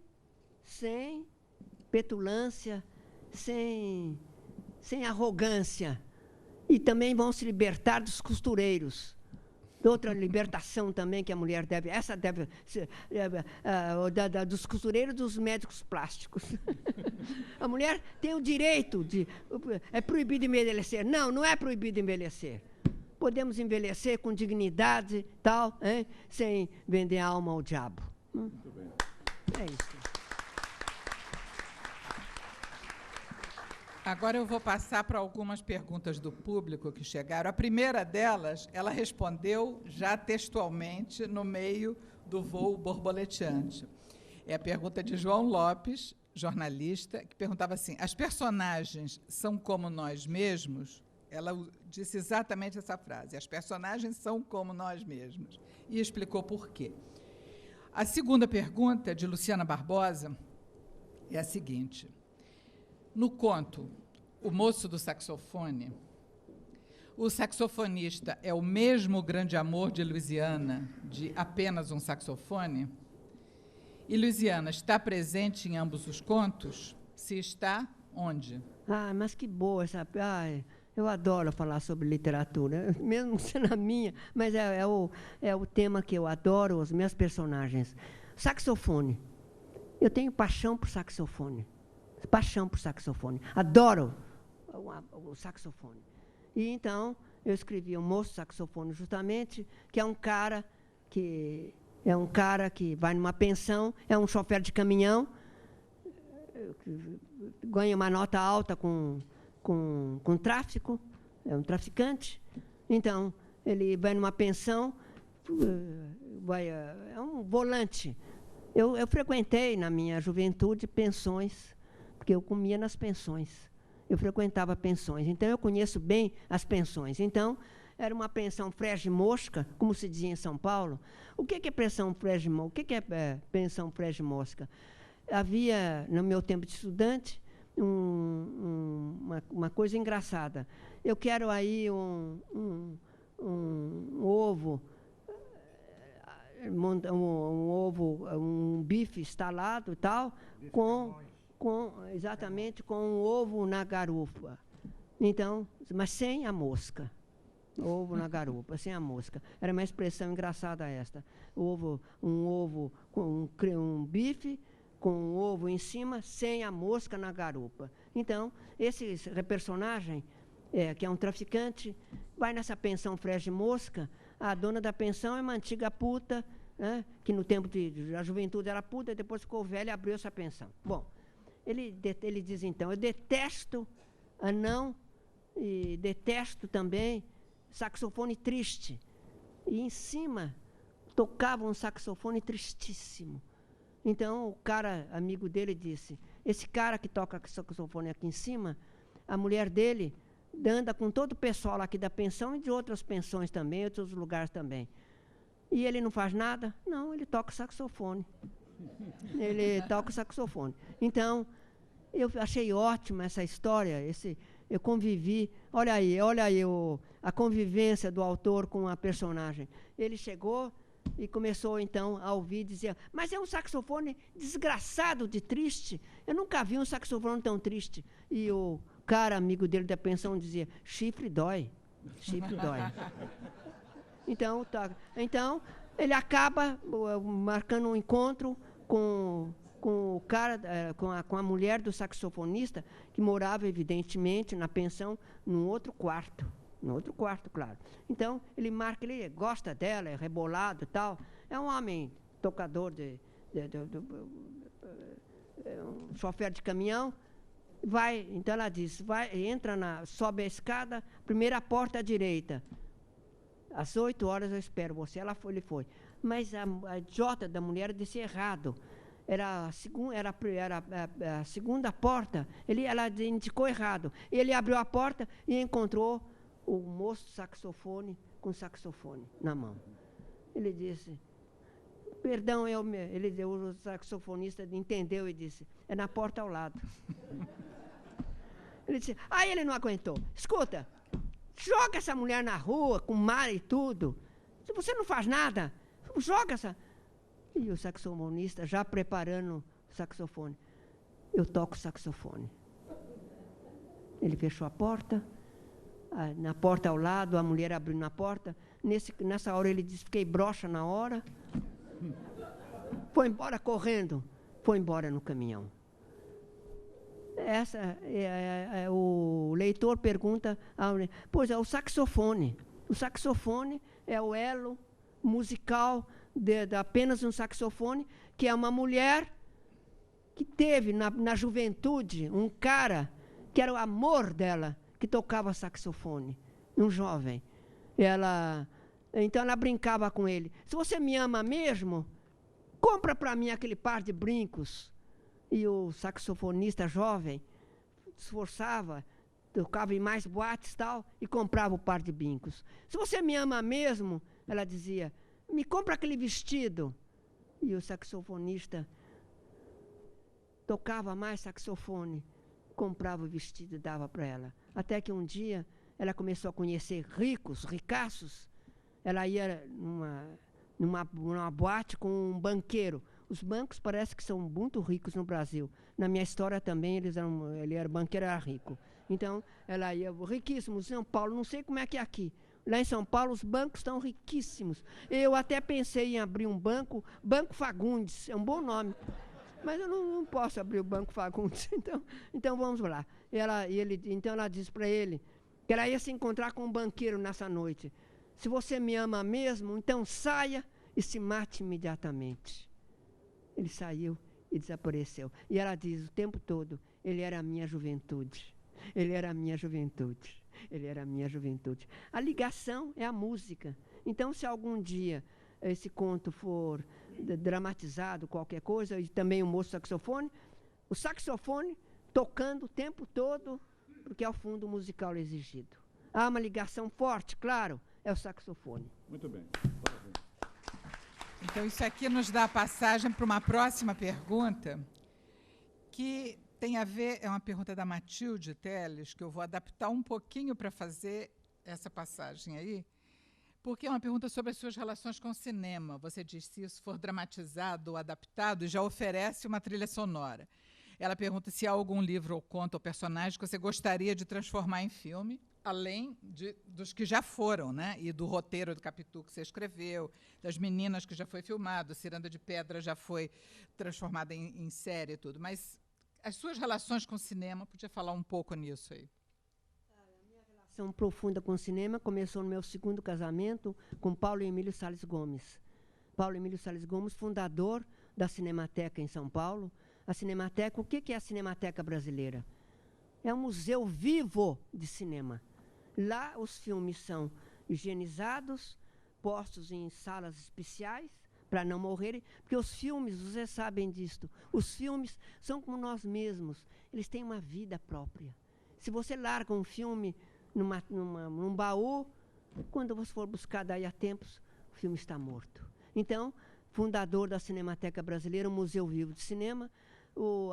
petulância, sem arrogância. E também vão se libertar dos costureiros. Outra libertação também que a mulher deve ser, dos costureiros, dos médicos plásticos. A mulher tem o direito é proibido envelhecer. Não é proibido envelhecer. Podemos envelhecer com dignidade, tal, hein? Sem vender a alma ao diabo. Muito bem. É isso. Agora eu vou passar para algumas perguntas do público que chegaram. A primeira delas, ela respondeu já textualmente no meio do voo borboleteante. É a pergunta de João Lopes, jornalista, que perguntava assim, as personagens são como nós mesmos? Ela disse exatamente essa frase, as personagens são como nós mesmos, e explicou por quê. A segunda pergunta, de Luciana Barbosa, é a seguinte. No conto O Moço do Saxofone, o saxofonista é o mesmo grande amor de Louisiana, de Apenas um Saxofone? E Louisiana está presente em ambos os contos? Se está, onde? Mas que boa essa... eu adoro falar sobre literatura, mesmo sendo a minha, mas é o tema que eu adoro, os meus personagens. Saxofone. Eu tenho paixão por saxofone. Adoro o saxofone. E então eu escrevi O Moço Saxofone, justamente, que é um cara que vai numa pensão, é um chofer de caminhão, ganha uma nota alta com tráfico, é um traficante. Então ele vai numa pensão, é um volante. Eu frequentei na minha juventude pensões, porque eu comia nas pensões. Eu frequentava pensões, então eu conheço bem as pensões. Então, era uma pensão frege-mosca, como se dizia em São Paulo. O que é pensão frege-mosca? O que é pensão frege-mosca? Havia, no meu tempo de estudante, uma coisa engraçada. Eu quero aí um ovo, um bife estalado e tal, exatamente com um ovo na garupa. Então, mas sem a mosca. Ovo na garupa, sem a mosca. Era uma expressão engraçada esta. Um ovo com um bife com um ovo em cima, sem a mosca na garupa. Então, esse personagem, que é um traficante, vai nessa pensão frege-mosca. A dona da pensão é uma antiga puta, né, que no tempo da juventude era puta, e depois ficou velha e abriu essa pensão. Bom, ele diz então, eu detesto anão e detesto também saxofone triste. E em cima tocava um saxofone tristíssimo. Então o cara, amigo dele, disse, esse cara que toca saxofone aqui em cima, a mulher dele anda com todo o pessoal aqui da pensão e de outras pensões também, outros lugares também. E ele não faz nada? Não, ele toca saxofone. Ele toca saxofone. Então, eu achei ótima essa história, eu convivi, olha aí a convivência do autor com a personagem. Ele chegou e começou, então, a ouvir e dizia, mas é um saxofone desgraçado de triste. Eu nunca vi um saxofone tão triste. E o cara, amigo dele da pensão, dizia, chifre dói, chifre dói. Então, ele acaba marcando um encontro com o cara, com a mulher do saxofonista, que morava, evidentemente, na pensão, num outro quarto, claro. Então, ele marca, ele gosta dela, é rebolado e tal. É um homem tocador, um chofer de caminhão. Então ela diz, sobe a escada, primeira porta à direita. Às 8 horas eu espero você. Ele foi. Mas a idiota da mulher disse errado. Era a segunda porta. Ela indicou errado. Ele abriu a porta e encontrou o moço saxofone com saxofone na mão. Ele disse, perdão, o saxofonista entendeu e disse, é na porta ao lado. Ele disse, aí ele não aguentou. Escuta, joga essa mulher na rua, com mar e tudo. Se você não faz nada, joga essa... E o saxofonista, já preparando o saxofone. Eu toco saxofone. Ele fechou a porta. Na porta ao lado, a mulher abriu na porta. Nessa hora ele disse, fiquei broxa na hora. Foi embora correndo. Foi embora no caminhão. O leitor pergunta, pois é, o saxofone. O saxofone é o elo musical de apenas um saxofone, que é uma mulher que teve na juventude um cara que era o amor dela, que tocava saxofone, um jovem. Então ela brincava com ele. Se você me ama mesmo, compra para mim aquele par de brincos. E o saxofonista jovem esforçava, tocava em mais boates e tal, e comprava o par de brincos. Se você me ama mesmo, ela dizia, me compra aquele vestido. E o saxofonista tocava mais saxofone, comprava o vestido e dava para ela. Até que um dia ela começou a conhecer ricaços. Ela ia numa boate com um banqueiro. Os bancos parece que são muito ricos no Brasil. Na minha história também, ele era banqueiro, era rico. Então, ela ia, riquíssimos, em São Paulo, não sei como é que é aqui. Lá em São Paulo, os bancos estão riquíssimos. Eu até pensei em abrir um banco, Banco Fagundes, é um bom nome. Mas eu não posso abrir o Banco Fagundes, então vamos lá. Então ela disse para ele que ela ia se encontrar com um banqueiro nessa noite. Se você me ama mesmo, então saia e se mate imediatamente. Ele saiu e desapareceu. E ela diz o tempo todo, ele era a minha juventude. Ele era a minha juventude. Ele era a minha juventude. A ligação é a música. Então, se algum dia esse conto for dramatizado, qualquer coisa, e também o moço saxofone, o saxofone tocando o tempo todo, porque é o fundo musical exigido. Há uma ligação forte, claro, é o saxofone. Muito bem. Então, isso aqui nos dá a passagem para uma próxima pergunta, que tem a ver, é uma pergunta da Matilde Teles, que eu vou adaptar um pouquinho para fazer essa passagem aí, porque é uma pergunta sobre as suas relações com o cinema. Você diz se isso for dramatizado ou adaptado, já oferece uma trilha sonora. Ela pergunta se há algum livro ou conto ou personagem que você gostaria de transformar em filme, além dos que já foram, né? E do roteiro do Capitu que você escreveu, das Meninas que já foi filmado, Ciranda de Pedra já foi transformada em série e tudo. Mas as suas relações com o cinema, podia falar um pouco nisso aí? Relação profunda com o cinema começou no meu segundo casamento com Paulo Emílio Salles Gomes. Paulo Emílio Salles Gomes, fundador da Cinemateca em São Paulo. A Cinemateca, o que é a Cinemateca brasileira? É um museu vivo de cinema. Lá os filmes são higienizados, postos em salas especiais para não morrerem, porque os filmes, vocês sabem disto, os filmes são como nós mesmos, eles têm uma vida própria. Se você larga um filme num baú, quando você for buscar daí a tempos, o filme está morto. Então, fundador da Cinemateca Brasileira, o Museu Vivo de Cinema,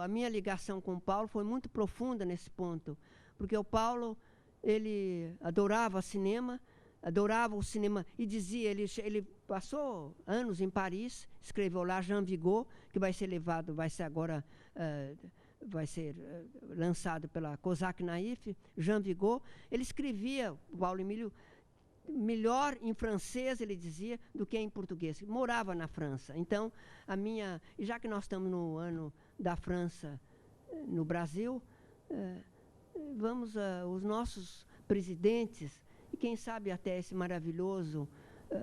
a minha ligação com o Paulo foi muito profunda nesse ponto, porque o Paulo, ele adorava cinema, adorava o cinema, e dizia, ele passou anos em Paris, escreveu lá Jean Vigo, que vai ser levado, vai ser agora, vai ser lançado pela Cosac Naif, Jean Vigo. Ele escrevia, o Paulo Emílio, melhor em francês, ele dizia, do que em português. Morava na França. Então, e já que nós estamos no ano da França no Brasil, os nossos presidentes, e quem sabe até esse maravilhoso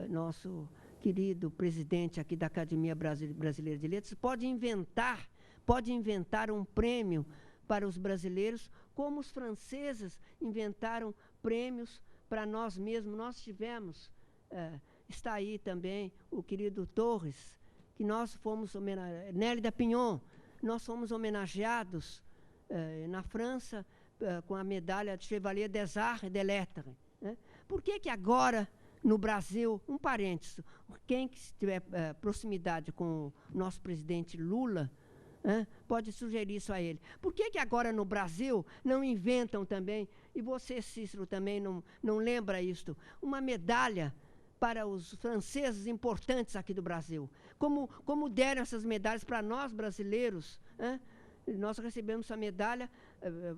nosso querido presidente aqui da Academia Brasileira de Letras, pode inventar um prêmio para os brasileiros, como os franceses inventaram prêmios para nós mesmos. Nós tivemos, está aí também o querido Torres, que nós fomos homenageados, Nélida Pignon, nós fomos homenageados na França com a medalha de Chevalier des Arts et des Lettres. Né? Por que agora, no Brasil, um parênteses, quem tiver proximidade com o nosso presidente Lula, pode sugerir isso a ele. Por que agora no Brasil não inventam também, e você, Cícero, também não lembra isto, uma medalha para os franceses importantes aqui do Brasil? Como deram essas medalhas para nós brasileiros? Nós recebemos essa medalha,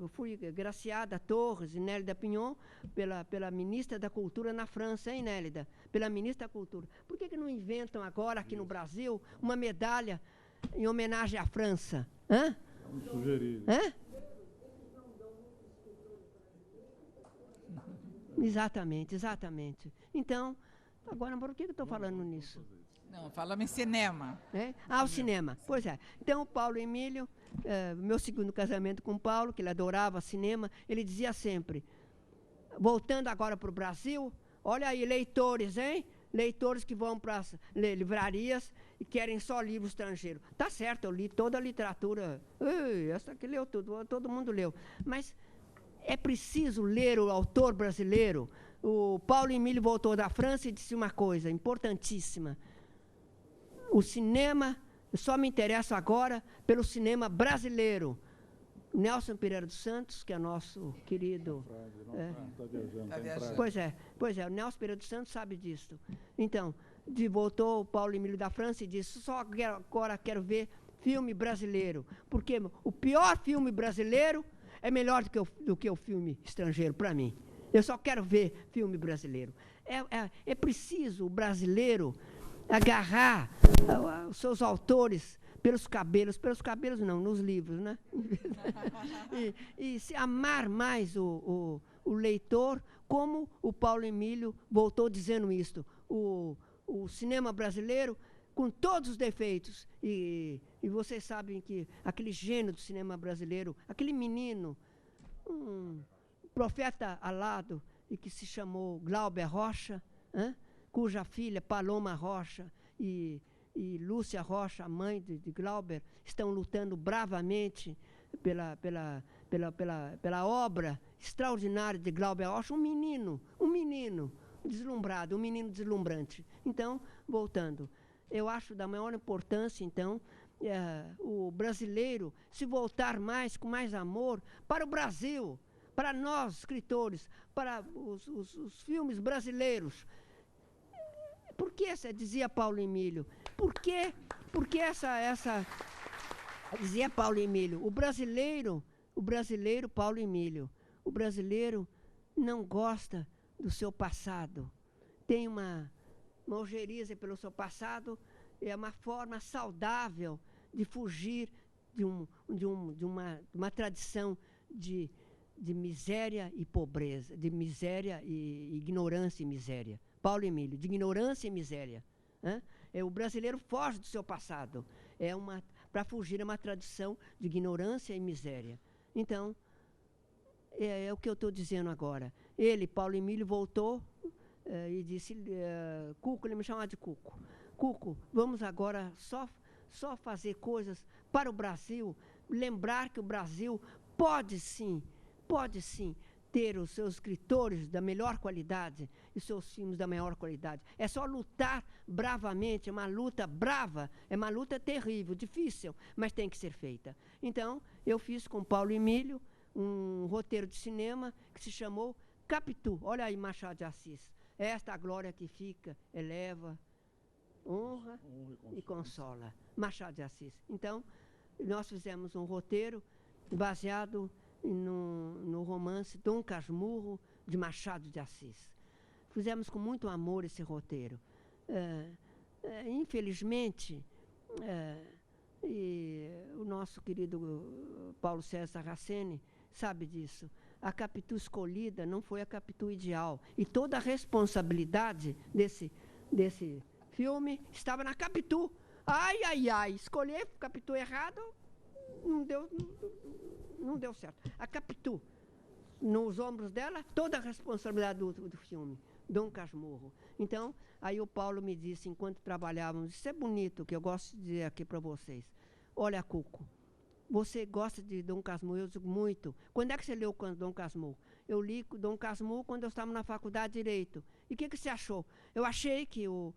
eu fui graciada, Torres e Nélida Pignon, pela ministra da Cultura na França, hein, Nélida? Pela ministra da Cultura. Por que não inventam agora aqui no Brasil uma medalha em homenagem à França? Vamos sugerir. Exatamente. Então, agora, por que eu estou falando nisso? Não, falamos em cinema. O cinema. Pois é. Então, o Paulo Emílio, meu segundo casamento com o Paulo, que ele adorava cinema, ele dizia sempre, voltando agora para o Brasil, olha aí, leitores, hein? Leitores que vão para as livrarias e querem só livro estrangeiro. Tá certo, eu li toda a literatura. Essa aqui leu tudo, todo mundo leu. Mas é preciso ler o autor brasileiro. O Paulo Emílio voltou da França e disse uma coisa importantíssima. O cinema, eu só me interesso agora pelo cinema brasileiro. Nelson Pereira dos Santos, que é nosso querido... Está viajando. Pois é, o Nelson Pereira dos Santos sabe disso. Então, voltou o Paulo Emílio da França e disse, agora quero ver filme brasileiro, porque o pior filme brasileiro é melhor do que o filme estrangeiro, para mim. Eu só quero ver filme brasileiro. É preciso o brasileiro agarrar os seus autores pelos cabelos não, nos livros, né? e se amar mais o leitor, como o Paulo Emílio voltou dizendo isto. O cinema brasileiro, com todos os defeitos, e vocês sabem que aquele gênio do cinema brasileiro, aquele menino, um profeta alado, e que se chamou Glauber Rocha, cuja filha, Paloma Rocha, e Lúcia Rocha, a mãe de Glauber, estão lutando bravamente pela obra extraordinária de Glauber Rocha, um menino deslumbrado, um menino deslumbrante. Então, voltando, eu acho da maior importância, então, o brasileiro se voltar com mais amor para o Brasil, para nós, escritores, para os filmes brasileiros. Por que dizia Paulo Emílio? Por que dizia Paulo Emílio, o brasileiro, Paulo Emílio, o brasileiro não gosta do seu passado. Tem uma ojeriza pelo seu passado, é uma forma saudável de fugir de uma tradição de miséria e pobreza, de miséria e ignorância e miséria. Paulo Emílio, de ignorância e miséria. O brasileiro foge do seu passado. Para fugir é uma tradição de ignorância e miséria. Então, é o que eu estou dizendo agora. Ele, Paulo Emílio, voltou e disse, Cuco, ele me chamava de Cuco. Cuco, vamos agora só fazer coisas para o Brasil, lembrar que o Brasil pode sim ter os seus escritores da melhor qualidade e seus filmes da maior qualidade. É só lutar bravamente, é uma luta brava, é uma luta terrível, difícil, mas tem que ser feita. Então, eu fiz com Paulo Emílio um roteiro de cinema que se chamou Capitu. Olha aí, Machado de Assis. Esta glória que fica, eleva, honra e consola. Machado de Assis. Então, nós fizemos um roteiro baseado no romance Dom Casmurro, de Machado de Assis. Fizemos com muito amor esse roteiro. Infelizmente, e o nosso querido Paulo César Racene sabe disso, a Capitu escolhida não foi a Capitu ideal. E toda a responsabilidade desse filme estava na Capitu. Ai, ai, ai, escolher Capitu errado não deu certo. A Capitu, nos ombros dela, toda a responsabilidade do filme, Dom Casmurro. Então, aí o Paulo me disse, enquanto trabalhávamos, isso é bonito, que eu gosto de dizer aqui para vocês. Olha, Cuco, você gosta de Dom Casmurro? Eu digo muito. Quando é que você leu Dom Casmurro? Eu li Dom Casmurro quando eu estava na faculdade de Direito. E o que você achou? Eu achei que o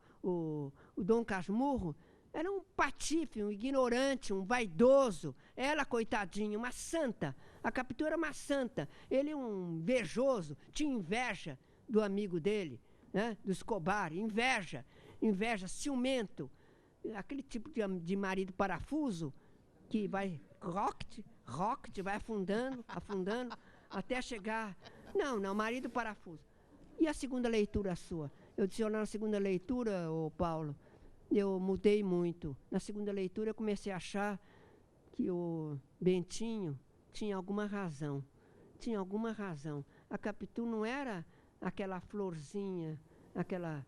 Dom Casmurro era um patife, um ignorante, um vaidoso. Ela, coitadinha, uma santa. A Capitu era uma santa. Ele, um invejoso, tinha inveja do amigo dele, né? Do Escobar. Inveja, ciumento. Aquele tipo de marido parafuso que vai rocket, vai afundando, até chegar... Não, marido parafuso. E a segunda leitura sua? Eu disse, na segunda leitura, Paulo, eu mudei muito. Na segunda leitura, eu comecei a achar que o Bentinho tinha alguma razão. A Capitu não era aquela florzinha, ela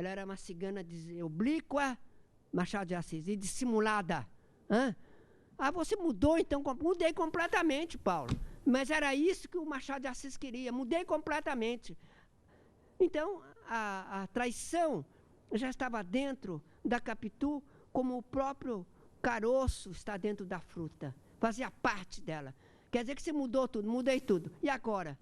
era uma cigana oblíqua, Machado de Assis, e dissimulada. Você mudou, então? Mudei completamente, Paulo. Mas era isso que o Machado de Assis queria. Mudei completamente. Então, a traição já estava dentro da Capitu, como o próprio caroço está dentro da fruta. Fazia parte dela. Quer dizer que você mudou tudo, mudei tudo. E agora?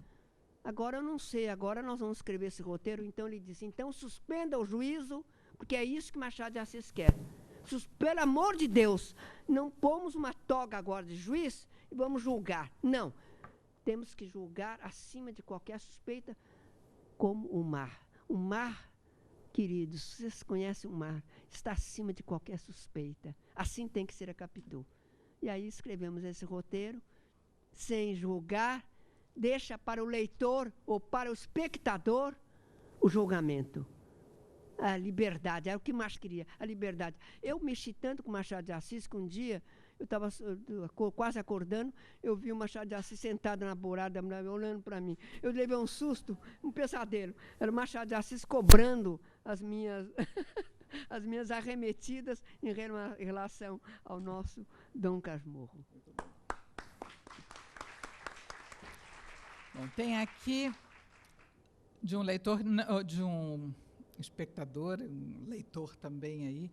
Agora eu não sei, agora nós vamos escrever esse roteiro. Então ele disse, então suspenda o juízo, porque é isso que Machado de Assis quer. Pelo amor de Deus, não pomos uma toga agora de juiz e vamos julgar. Não. Temos que julgar acima de qualquer suspeita, como o mar. O mar, queridos, vocês conhecem o mar, está acima de qualquer suspeita. Assim tem que ser a Capitu. E aí escrevemos esse roteiro, sem julgar, deixa para o leitor ou para o espectador o julgamento. A liberdade, era o que mais queria, a liberdade. Eu mexi tanto com Machado de Assis que um dia, eu estava quase acordando, eu vi o Machado de Assis sentado na beirada, olhando para mim. Eu levei um susto, um pesadelo. Era o Machado de Assis cobrando as minhas, as minhas arremetidas em relação ao nosso Dom Casmurro. Bom, tem aqui de um leitor, de um espectador, um leitor também aí,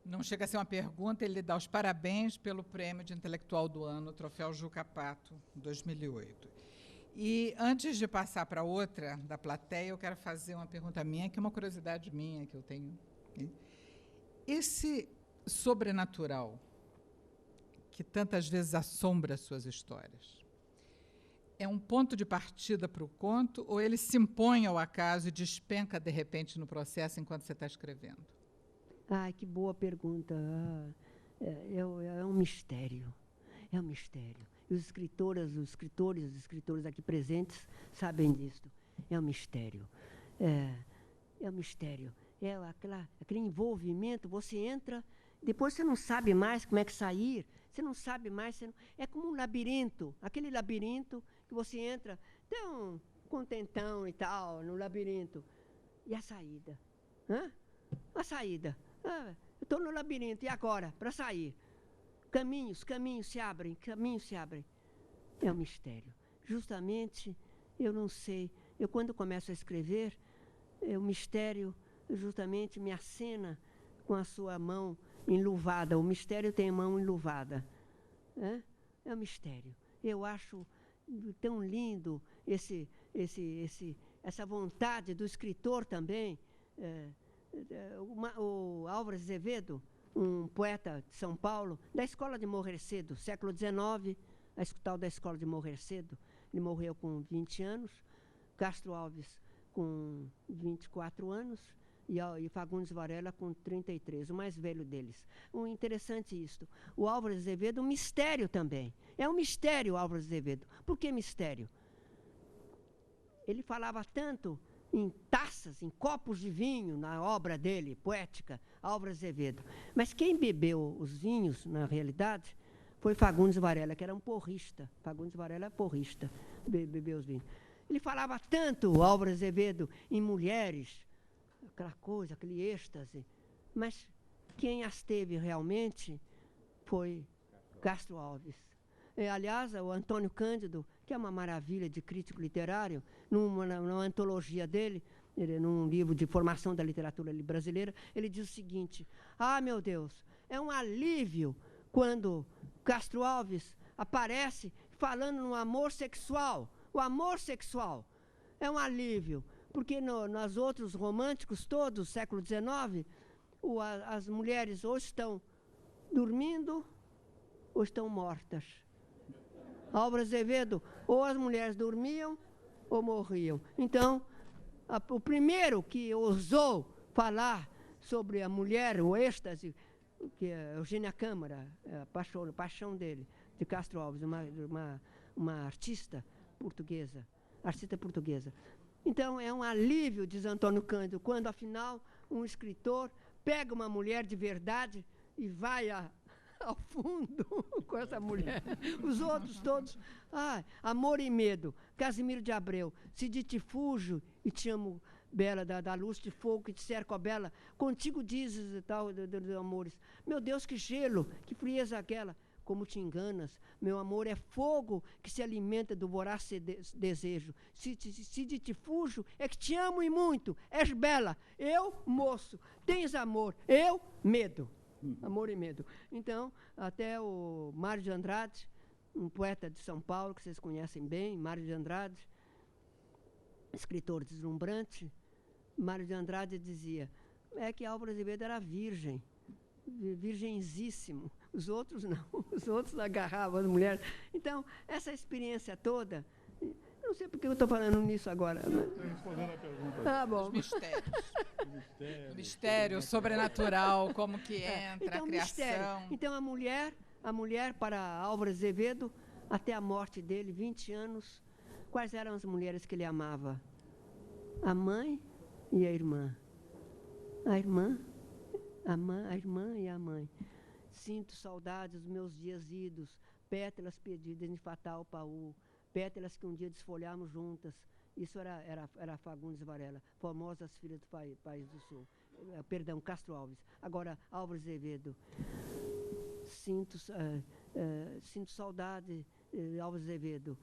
não chega a ser uma pergunta, ele dá os parabéns pelo Prêmio de Intelectual do Ano, o Troféu Juca Pato, 2008. E, antes de passar para outra da plateia, eu quero fazer uma pergunta minha, que é uma curiosidade minha que eu tenho. Esse sobrenatural, que tantas vezes assombra as suas histórias, é um ponto de partida para o conto ou ele se impõe ao acaso e despenca, de repente, no processo enquanto você está escrevendo? Ai, que boa pergunta. É um mistério. É um mistério. E os escritores aqui presentes sabem disso. É um mistério. É um mistério. É aquele envolvimento, você entra, depois você não sabe mais como é que sair, você não sabe mais, é como um labirinto, aquele labirinto que você entra, tem um contentão e tal, no labirinto. E a saída? A saída. Eu estou no labirinto, e agora? Para sair. Caminhos se abrem. É um mistério. Justamente, eu não sei, eu quando começo a escrever, o mistério justamente me acena com a sua mão enluvada. O mistério tem mão enluvada. É um mistério. Eu acho tão lindo essa vontade do escritor também. O Álvares Azevedo, um poeta de São Paulo, da Escola de Morrer Cedo, século XIX, tal da Escola de Morrer Cedo. Ele morreu com 20 anos, Castro Alves com 24 anos e Fagundes Varela com 33, o mais velho deles. Interessante isto. O Álvares Azevedo, um mistério também. É um mistério o Álvares Azevedo. Por que mistério? Ele falava tanto em taças, em copos de vinho, na obra dele, poética, Álvares Azevedo. Mas quem bebeu os vinhos, na realidade, foi Fagundes Varela, que era um porrista. Fagundes Varela é porrista, bebeu os vinhos. Ele falava tanto, o Álvares Azevedo, em mulheres, aquela coisa, aquele êxtase. Mas quem as teve realmente foi Castro Alves. Aliás, o Antônio Cândido, que é uma maravilha de crítico literário, numa antologia dele, num livro de formação da literatura brasileira, ele diz o seguinte: meu Deus, é um alívio quando Castro Alves aparece falando no amor sexual. O amor sexual é um alívio, porque nos outros românticos todos, século XIX, as mulheres ou estão dormindo ou estão mortas. Álvares Azevedo, ou as mulheres dormiam ou morriam. Então, o primeiro que ousou falar sobre a mulher, o êxtase, que é Eugênia Câmara, a paixão dele, de Castro Alves, uma artista portuguesa. Então, é um alívio, diz Antônio Cândido, quando, afinal, um escritor pega uma mulher de verdade e vai ao fundo com essa mulher. Os outros todos, Amor e Medo, Casimiro de Abreu, Cidite Fujo e Te Amo, Bela, da luz de fogo que te cerca, ó Bela, contigo dizes e tal, dos amores. Meu Deus, que gelo, que frieza aquela. Como te enganas, meu amor é fogo que se alimenta do voraz desejo. Se te fujo, é que te amo e muito. És bela, eu, moço. Tens amor, eu, medo. Amor e Medo. Então, até o Mário de Andrade, um poeta de São Paulo, que vocês conhecem bem, Mário de Andrade, escritor deslumbrante, Mário de Andrade dizia, que Álvares Azevedo era virgem, virgenzíssimo. Os outros não, os outros agarravam as mulheres. Então, essa experiência toda, não sei porque eu estou falando nisso agora. Estou respondendo a pergunta. Bom. Os mistérios. O mistério sobrenatural, como que entra, então, a criação. Mistério. Então, a mulher para Álvares Azevedo, até a morte dele, 20 anos, quais eram as mulheres que ele amava? A mãe e a irmã. A irmã e a mãe. Sinto saudades dos meus dias idos, pétalas perdidas em fatal paú, pétalas que um dia desfolhamos juntas. Isso era Fagundes Varela, famosas filhas do País do Sul. Perdão, Castro Alves. Agora, Álvares Azevedo. Sinto saudade, Álvares Azevedo.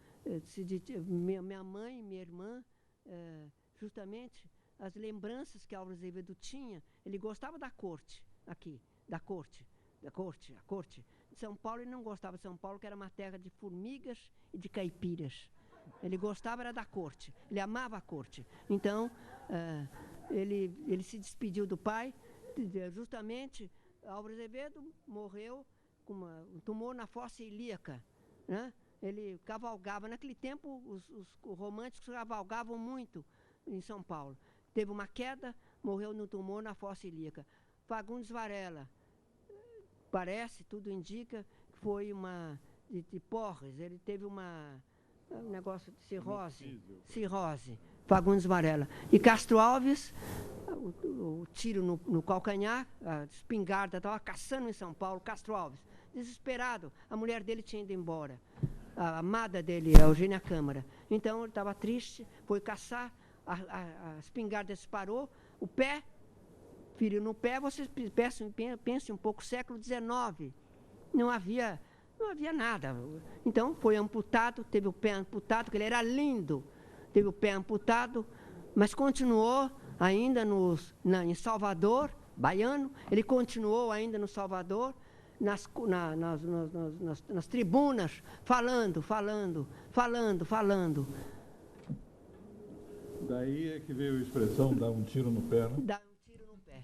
Minha mãe e minha irmã, justamente, as lembranças que Álvares Azevedo tinha, ele gostava da corte, aqui, a corte. De São Paulo, ele não gostava de São Paulo, que era uma terra de formigas e de caipiras. Ele gostava era da corte, ele amava a corte. Então, ele se despediu do pai, justamente, Álvares Azevedo morreu com um tumor na fossa ilíaca, né? Ele cavalgava, naquele tempo os românticos cavalgavam muito em São Paulo. Teve uma queda, morreu no tumor na fossa ilíaca. Fagundes Varela, parece, tudo indica, que foi de Porres, ele teve um negócio de cirrose, Fagundes Varela. E Castro Alves, o tiro no calcanhar, a espingarda estava caçando em São Paulo, Castro Alves, desesperado, a mulher dele tinha ido embora, a amada dele, a Eugênia Câmara. Então ele estava triste, foi caçar, a espingarda disparou, o pé, feriu no pé, vocês pensem um pouco, século XIX, não havia nada. Então, foi amputado, teve o pé amputado, porque ele era lindo, teve o pé amputado, mas continuou ainda em Salvador, baiano, ele continuou ainda no Salvador, nas tribunas, falando. Daí é que veio a expressão dar um tiro no pé, né? Dar um tiro no pé.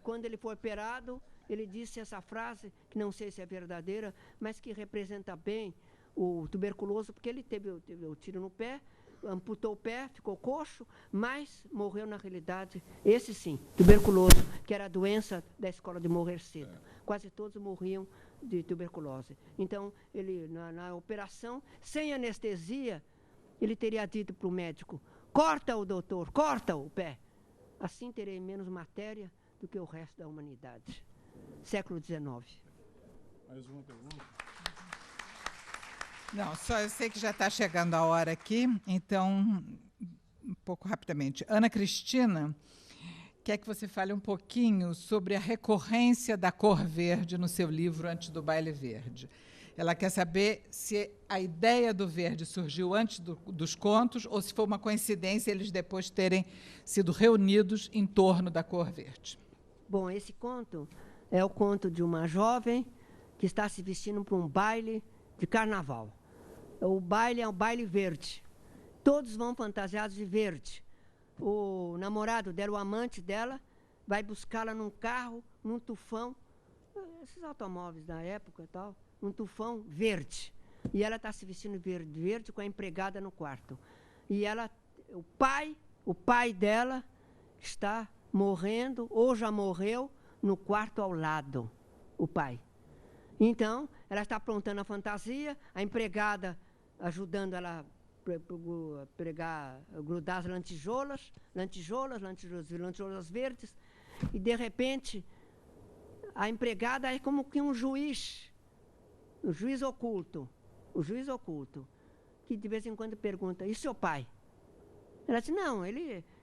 Quando ele foi operado, ele disse essa frase, que não sei se é verdadeira, mas que representa bem o tuberculoso, porque ele teve o tiro no pé, amputou o pé, ficou coxo, mas morreu na realidade, esse sim, tuberculoso, que era a doença da escola de morrer cedo. Quase todos morriam de tuberculose. Então, ele, na operação, sem anestesia, ele teria dito para o médico: corta-o, doutor, corta o pé. Assim terei menos matéria do que o resto da humanidade. Século XIX. Mais uma pergunta? Não, só eu sei que já está chegando a hora aqui, então, um pouco rapidamente. Ana Cristina quer que você fale um pouquinho sobre a recorrência da cor verde no seu livro Antes do Baile Verde. Ela quer saber se a ideia do verde surgiu antes dos contos ou se foi uma coincidência eles depois terem sido reunidos em torno da cor verde. Bom, esse conto é o conto de uma jovem que está se vestindo para um baile de carnaval. O baile é um baile verde. Todos vão fantasiados de verde. O namorado dela, o amante dela, vai buscá-la num carro, num tufão, esses automóveis da época e tal, um tufão verde. E ela está se vestindo verde com a empregada no quarto. E o pai dela está morrendo, ou já morreu, no quarto ao lado, o pai. Então, ela está aprontando a fantasia, a empregada ajudando ela a grudar as lantejoulas verdes, e, de repente, a empregada é como que um juiz oculto, que de vez em quando pergunta: e seu pai? Ela diz: não,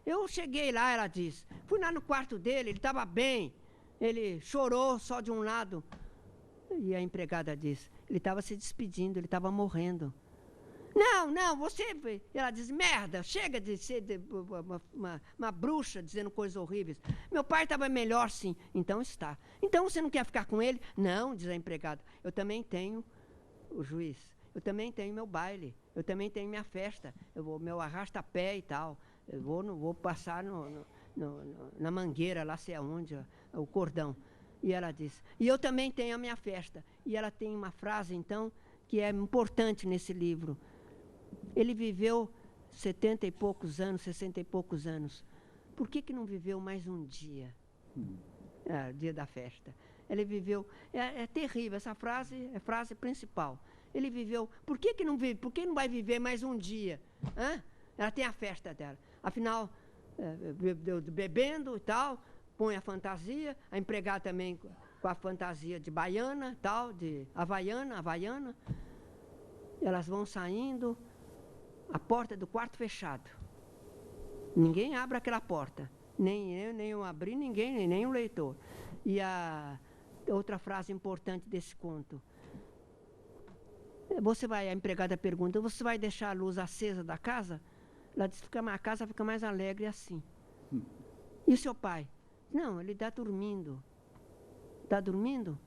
eu cheguei lá, ela diz, fui lá no quarto dele, ele estava bem, ele chorou só de um lado. E a empregada diz: ele estava se despedindo, ele estava morrendo. Não, você... Ela diz: merda, chega de ser uma bruxa dizendo coisas horríveis. Meu pai estava melhor, sim. Então está. Então você não quer ficar com ele? Não, diz a empregada. Eu também tenho o juiz. Eu também tenho meu baile. Eu também tenho minha festa. Meu arrasta-pé e tal. Eu vou passar na mangueira, lá sei aonde, o cordão. E ela diz: e eu também tenho a minha festa. E ela tem uma frase, então, que é importante nesse livro. Ele viveu 70 e poucos anos, 60 e poucos anos. Por que não viveu mais um dia? O dia da festa. Ele viveu... É terrível, essa frase é a frase principal. Ele viveu... Por que não vive? Por que não vai viver mais um dia? Ela tem a festa dela. Afinal, bebendo e tal, põe a fantasia, a empregada também com a fantasia de baiana, tal, de havaiana. Elas vão saindo, a porta do quarto fechado. Ninguém abre aquela porta. Nem eu abri, ninguém, nem o leitor. E a outra frase importante desse conto. A empregada pergunta: você vai deixar a luz acesa da casa? Ela diz: a casa fica mais alegre assim. E o seu pai? Não, ele está dormindo. Está dormindo?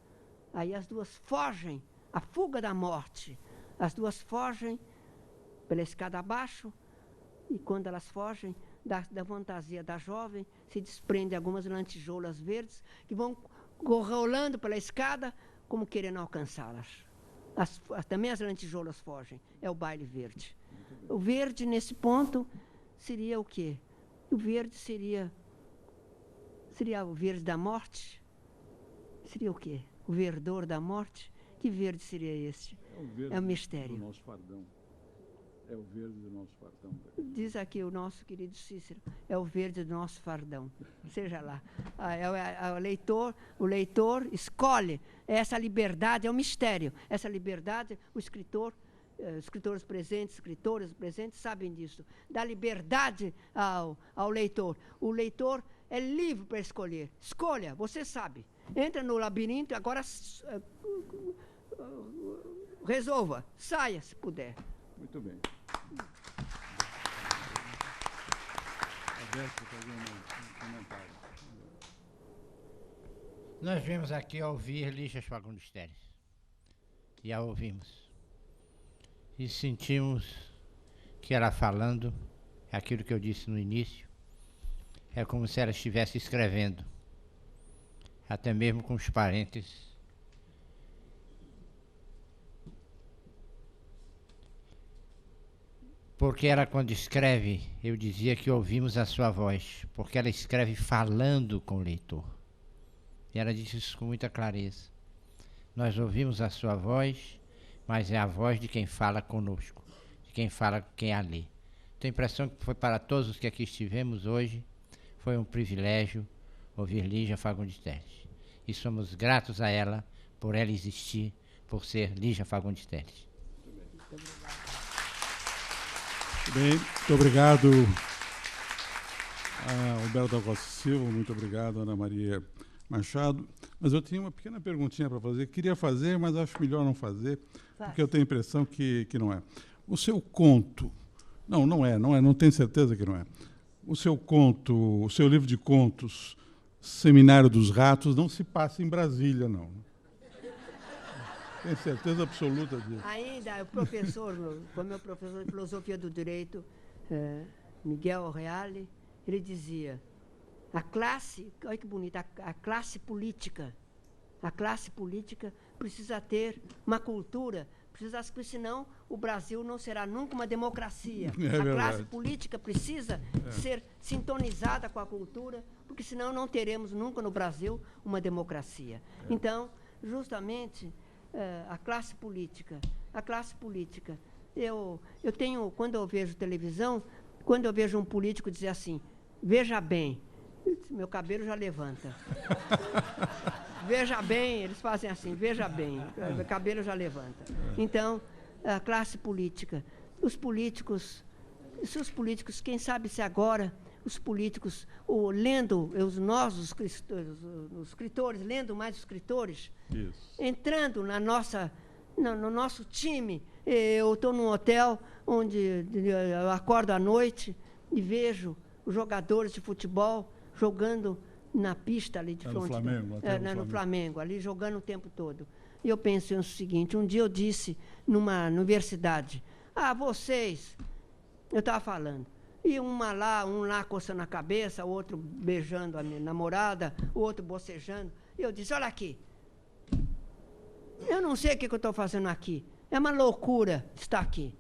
Aí as duas fogem, a fuga da morte. As duas fogem pela escada abaixo, e quando elas fogem da fantasia da jovem, se desprendem algumas lantejoulas verdes que vão rolando pela escada como querendo alcançá-las. Também as lantejoulas fogem. É o baile verde. O verde, nesse ponto, seria o quê? O verde seria o verde da morte? Seria o quê? O verdor da morte? Que verde seria este? É o mistério. Do nosso fardão. É o verde do nosso fardão. Diz aqui o nosso querido Cícero: é o verde do nosso fardão. Seja lá. O leitor escolhe essa liberdade, é um mistério. Essa liberdade, escritores presentes sabem disso. Dá liberdade ao leitor. O leitor é livre para escolher. Escolha, você sabe. Entra no labirinto e agora resolva. Saia, se puder. Muito bem. Alberto, fazer um comentário. Nós viemos aqui ouvir Lígia Fagundes Telles. E a ouvimos. E sentimos que ela falando É aquilo que eu disse no início. É como se ela estivesse escrevendo, até mesmo com os parênteses. Porque ela, quando escreve, eu dizia que ouvimos a sua voz, porque ela escreve falando com o leitor. E ela disse isso com muita clareza. Nós ouvimos a sua voz, mas é a voz de quem fala conosco, de quem fala com quem a lê. Tenho a impressão que foi para todos os que aqui estivemos hoje, foi um privilégio ouvir Lígia Fagundes Telles. E somos gratos a ela, por ela existir, por ser Lígia Fagundes Telles. Bem, muito obrigado a Humberto da Costa Silva, muito obrigado Ana Maria Machado. Mas eu tinha uma pequena perguntinha para fazer. Queria fazer, mas acho melhor não fazer, porque eu tenho a impressão que não é. O seu conto... Não é, não tenho certeza que não é. O seu conto, o seu livro de contos, Seminário dos Ratos, não se passa em Brasília, não. Tenho certeza absoluta disso. Ainda, foi meu professor de filosofia do direito, Miguel Reale, ele dizia, a classe, olha que bonito, a classe política precisa ter uma cultura, porque senão o Brasil não será nunca uma democracia. A classe política precisa ser sintonizada com a cultura, porque senão não teremos nunca no Brasil uma democracia. Então, justamente, a classe política, eu tenho, quando eu vejo televisão, quando eu vejo um político dizer assim, veja bem, meu cabelo já levanta. Veja bem, eles fazem assim, veja bem, o cabelo já levanta. Então, a classe política, os políticos, quem sabe se agora, os políticos, lendo, os escritores, lendo mais os escritores, isso. Entrando no nosso time. Eu estou num hotel onde eu acordo à noite e vejo os jogadores de futebol jogando na pista ali de frente. No Flamengo, ali jogando o tempo todo. E eu penso o seguinte, um dia eu disse numa universidade, vocês, eu estava falando, e um lá coçando a cabeça, o outro beijando a minha namorada, o outro bocejando, e eu disse, olha aqui, eu não sei o que eu estou fazendo aqui, é uma loucura estar aqui.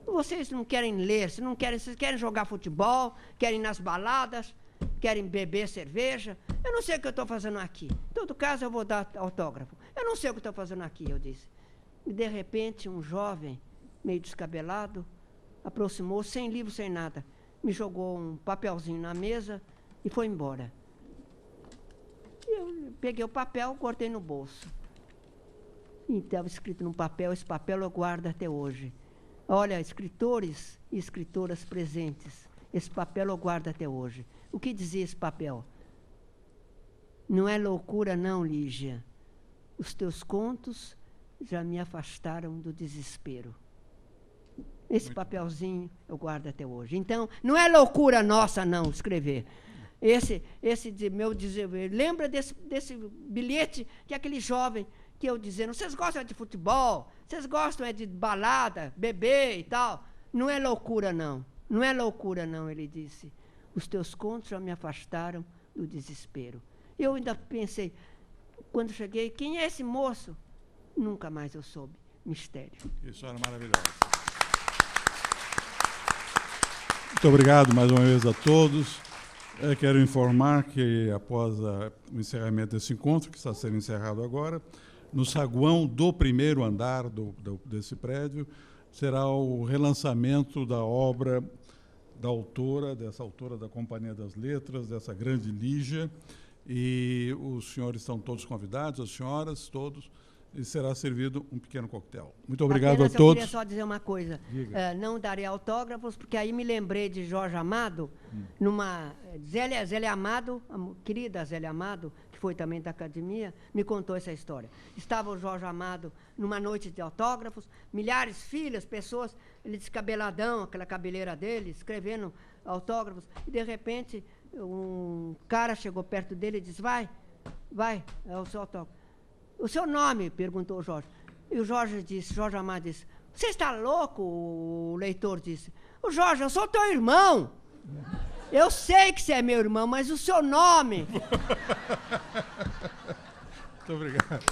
Vocês não querem ler, vocês querem jogar futebol, querem ir nas baladas, querem beber cerveja. Eu não sei o que eu estou fazendo aqui. Em todo caso, eu vou dar autógrafo. Eu não sei o que estou fazendo aqui, eu disse. E, de repente, um jovem, meio descabelado, aproximou, sem livro, sem nada. Me jogou um papelzinho na mesa e foi embora. Eu peguei o papel, cortei no bolso. E estava escrito no papel, esse papel eu guardo até hoje. Olha, escritores e escritoras presentes, esse papel eu guardo até hoje. O que dizia esse papel? Não é loucura não, Lígia. Os teus contos já me afastaram do desespero. Esse papelzinho eu guardo até hoje. Então, não é loucura nossa não escrever. Esse de meu dizer, lembra desse bilhete que aquele jovem que eu dizendo, vocês gostam de futebol, vocês gostam de balada, beber e tal. Não é loucura não, não é loucura não, ele disse. Os teus contos já me afastaram do desespero. Eu ainda pensei, quando cheguei, quem é esse moço? Nunca mais eu soube. Mistério. Isso era maravilhoso. Muito obrigado mais uma vez a todos. Eu quero informar que, após o encerramento desse encontro, que está sendo encerrado agora, no saguão do primeiro andar desse prédio, será o relançamento da obra dessa autora da Companhia das Letras, dessa grande Lígia, e os senhores estão todos convidados, as senhoras, todos, e será servido um pequeno coquetel. Muito obrigado a todos. Eu queria só dizer uma coisa. Não darei autógrafos, porque aí me lembrei de Jorge Amado, numa... Zélia Amado, a querida Zélia Amado, que foi também da academia, me contou essa história. Estava o Jorge Amado numa noite de autógrafos, milhares, filhas, pessoas, ele descabeladão, aquela cabeleira dele, escrevendo autógrafos, e de repente um cara chegou perto dele e disse, vai, é o seu autógrafo. O seu nome? Perguntou o Jorge. E o Jorge Amado disse, você está louco? O leitor disse, o Jorge, eu sou teu irmão. Eu sei que você é meu irmão, mas o seu nome... Muito obrigado.